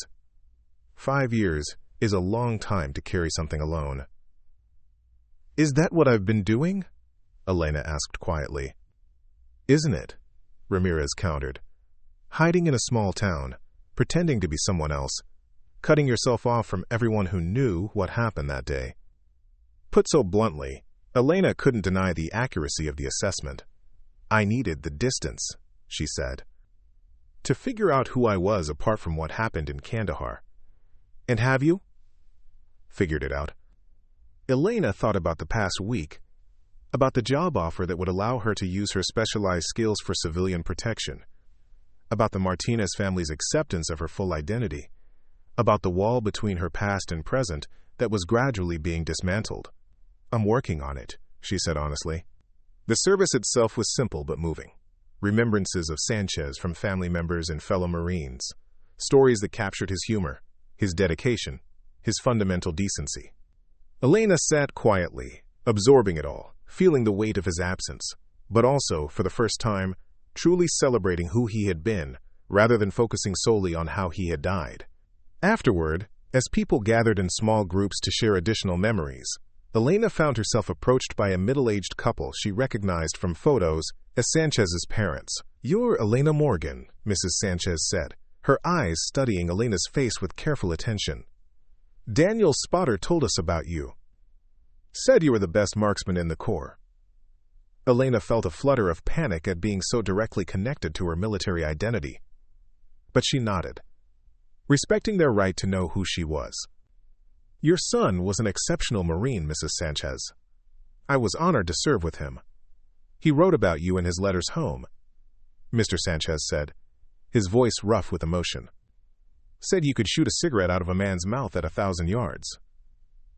5 years is a long time to carry something alone. Is that what I've been doing? Elena asked quietly. Isn't it? Ramirez countered. Hiding in a small town, pretending to be someone else, cutting yourself off from everyone who knew what happened that day. Put so bluntly, Elena couldn't deny the accuracy of the assessment. I needed the distance, she said, to figure out who I was apart from what happened in Kandahar. And have you? Figured it out. Elena thought about the past week, about the job offer that would allow her to use her specialized skills for civilian protection, about the Martinez family's acceptance of her full identity, about the wall between her past and present that was gradually being dismantled. I'm working on it, she said honestly. The service itself was simple but moving. Remembrances of Sanchez from family members and fellow Marines. Stories that captured his humor, his dedication, his fundamental decency. Elena sat quietly, absorbing it all, feeling the weight of his absence, but also, for the first time, truly celebrating who he had been, rather than focusing solely on how he had died. Afterward, as people gathered in small groups to share additional memories, Elena found herself approached by a middle-aged couple she recognized from photos as Sanchez's parents. You're Elena Morgan, Mrs. Sanchez said, her eyes studying Elena's face with careful attention. Daniel Spotter told us about you. Said you were the best marksman in the Corps. Elena felt a flutter of panic at being so directly connected to her military identity. But she nodded, respecting their right to know who she was. Your son was an exceptional Marine, Mrs. Sanchez. I was honored to serve with him. He wrote about you in his letters home, Mr. Sanchez said, his voice rough with emotion. Said you could shoot a cigarette out of a man's mouth at 1,000 yards.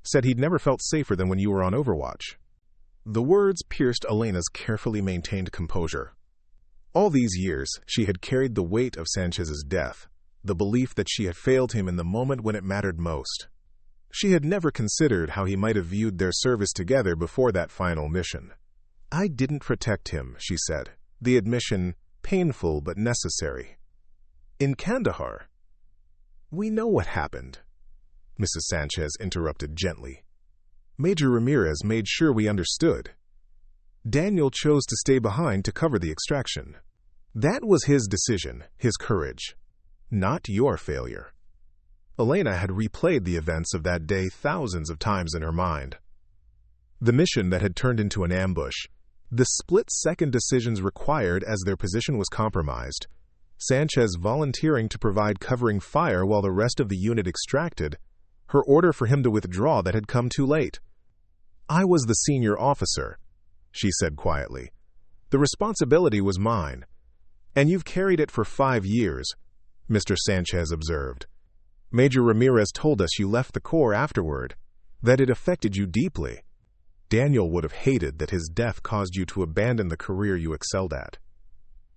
Said he'd never felt safer than when you were on Overwatch. The words pierced Elena's carefully maintained composure. All these years, she had carried the weight of Sanchez's death, the belief that she had failed him in the moment when it mattered most. She had never considered how he might have viewed their service together before that final mission. I didn't protect him, she said, the admission painful but necessary. In Kandahar. We know what happened, Mrs. Sanchez interrupted gently. Major Ramirez made sure we understood. Daniel chose to stay behind to cover the extraction. That was his decision, his courage, not your failure. Elena had replayed the events of that day thousands of times in her mind. The mission that had turned into an ambush, the split-second decisions required as their position was compromised, Sanchez volunteering to provide covering fire while the rest of the unit extracted, her order for him to withdraw that had come too late. I was the senior officer, she said quietly. The responsibility was mine. And you've carried it for 5 years, Mr. Sanchez observed. Major Ramirez told us you left the Corps afterward, that it affected you deeply. Daniel would have hated that his death caused you to abandon the career you excelled at.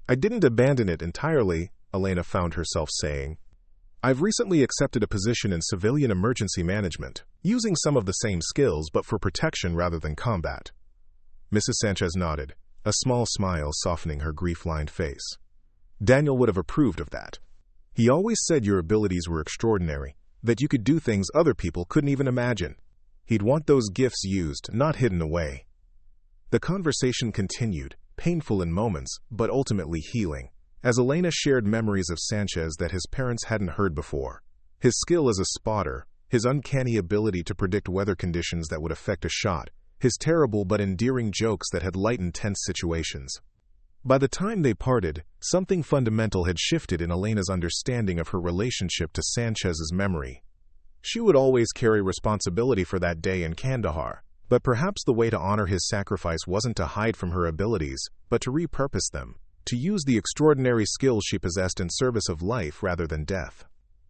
I didn't abandon it entirely, Elena found herself saying. I've recently accepted a position in civilian emergency management, using some of the same skills but for protection rather than combat. Mrs. Sanchez nodded, a small smile softening her grief-lined face. Daniel would have approved of that. He always said your abilities were extraordinary, that you could do things other people couldn't even imagine. He'd want those gifts used, not hidden away. The conversation continued, painful in moments, but ultimately healing, as Elena shared memories of Sanchez that his parents hadn't heard before. His skill as a spotter, his uncanny ability to predict weather conditions that would affect a shot, his terrible but endearing jokes that had lightened tense situations. By the time they parted, something fundamental had shifted in Elena's understanding of her relationship to Sanchez's memory. She would always carry responsibility for that day in Kandahar, but perhaps the way to honor his sacrifice wasn't to hide from her abilities, but to repurpose them, to use the extraordinary skills she possessed in service of life rather than death.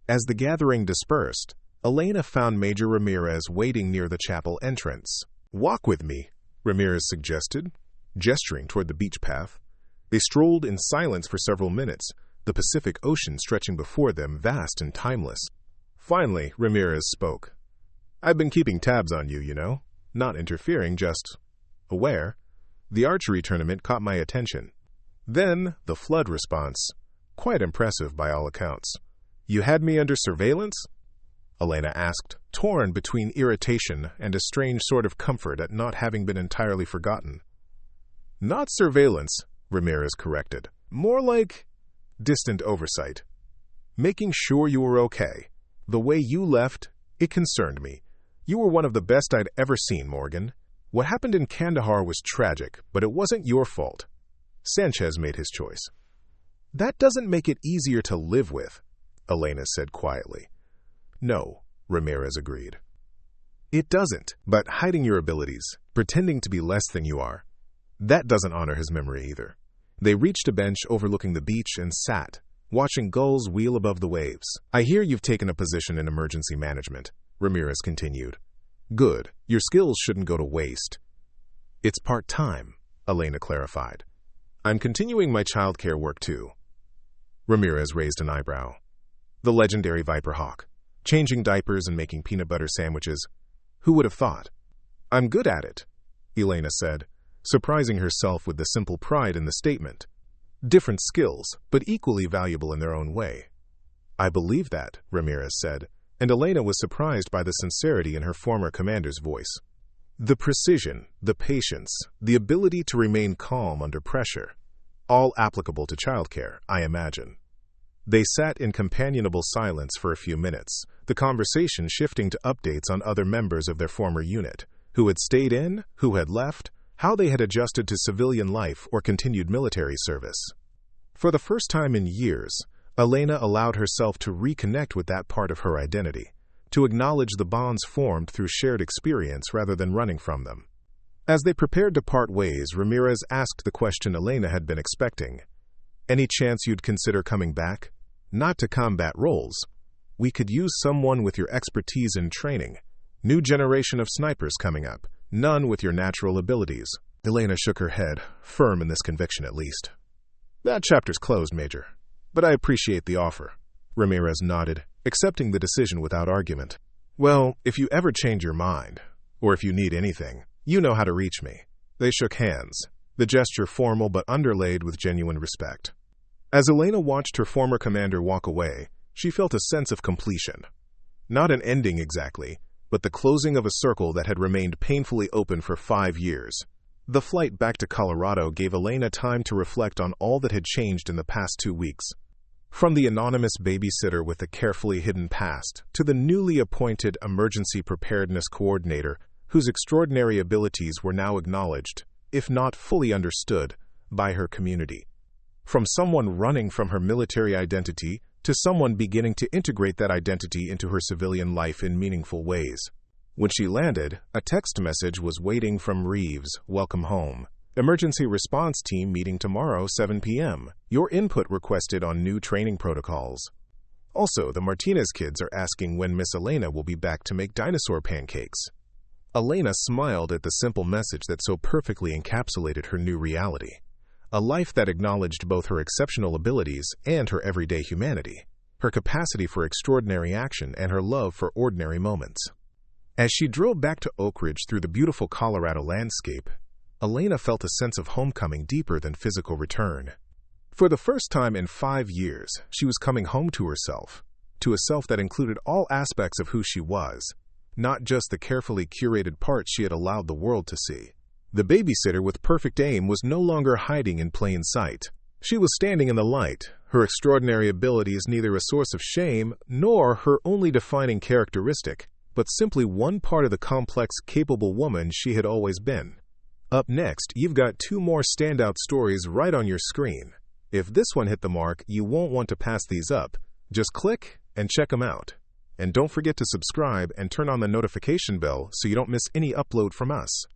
As the gathering dispersed, Elena found Major Ramirez waiting near the chapel entrance. Walk with me, Ramirez suggested, gesturing toward the beach path. They strolled in silence for several minutes, the Pacific Ocean stretching before them vast and timeless. Finally, Ramirez spoke. I've been keeping tabs on you, you know. Not interfering, just aware. The archery tournament caught my attention. Then, the flood response. Quite impressive by all accounts. You had me under surveillance? Elena asked, torn between irritation and a strange sort of comfort at not having been entirely forgotten. Not surveillance, Ramirez corrected. More like distant oversight. Making sure you were okay. The way you left, it concerned me. You were one of the best I'd ever seen, Morgan. What happened in Kandahar was tragic, but it wasn't your fault. Sanchez made his choice. That doesn't make it easier to live with, Elena said quietly. No, Ramirez agreed. It doesn't, but hiding your abilities, pretending to be less than you are, that doesn't honor his memory either. They reached a bench overlooking the beach and sat, watching gulls wheel above the waves. I hear you've taken a position in emergency management, Ramirez continued. Good. Your skills shouldn't go to waste. It's part-time, Elena clarified. I'm continuing my childcare work too. Ramirez raised an eyebrow. The legendary Viper Hawk, changing diapers and making peanut butter sandwiches. Who would have thought? I'm good at it, Elena said, surprising herself with the simple pride in the statement. Different skills, but equally valuable in their own way. I believe that, Ramirez said, and Elena was surprised by the sincerity in her former commander's voice. The precision, the patience, the ability to remain calm under pressure, all applicable to childcare, I imagine. They sat in companionable silence for a few minutes, the conversation shifting to updates on other members of their former unit, who had stayed in, who had left, how they had adjusted to civilian life or continued military service. For the first time in years, Elena allowed herself to reconnect with that part of her identity, to acknowledge the bonds formed through shared experience rather than running from them. As they prepared to part ways, Ramirez asked the question Elena had been expecting. "Any chance you'd consider coming back? Not to combat roles. We could use someone with your expertise and training. New generation of snipers coming up. None with your natural abilities." Elena shook her head, firm in this conviction at least. "That chapter's closed, Major. But I appreciate the offer." Ramirez nodded, accepting the decision without argument. "Well, if you ever change your mind, or if you need anything, you know how to reach me." They shook hands, the gesture formal but underlaid with genuine respect. As Elena watched her former commander walk away, she felt a sense of completion. Not an ending exactly, but the closing of a circle that had remained painfully open for 5 years. The flight back to Colorado gave Elena time to reflect on all that had changed in the past 2 weeks. From the anonymous babysitter with a carefully hidden past to the newly appointed emergency preparedness coordinator whose extraordinary abilities were now acknowledged, if not fully understood, by her community. From someone running from her military identity to someone beginning to integrate that identity into her civilian life in meaningful ways. When she landed, a text message was waiting from Reeves, "Welcome home. Emergency response team meeting tomorrow, 7 p.m. Your input requested on new training protocols." Also, the Martinez kids are asking when Miss Elena will be back to make dinosaur pancakes. Elena smiled at the simple message that so perfectly encapsulated her new reality. A life that acknowledged both her exceptional abilities and her everyday humanity, her capacity for extraordinary action and her love for ordinary moments. As she drove back to Oak Ridge through the beautiful Colorado landscape, Elena felt a sense of homecoming deeper than physical return. For the first time in 5 years, she was coming home to herself, to a self that included all aspects of who she was, not just the carefully curated parts she had allowed the world to see. The babysitter with perfect aim was no longer hiding in plain sight. She was standing in the light, her extraordinary abilities neither a source of shame nor her only defining characteristic, but simply one part of the complex, capable woman she had always been. Up next, you've got 2 more standout stories right on your screen. If this one hit the mark, you won't want to pass these up. Just click and check them out. And don't forget to subscribe and turn on the notification bell so you don't miss any upload from us.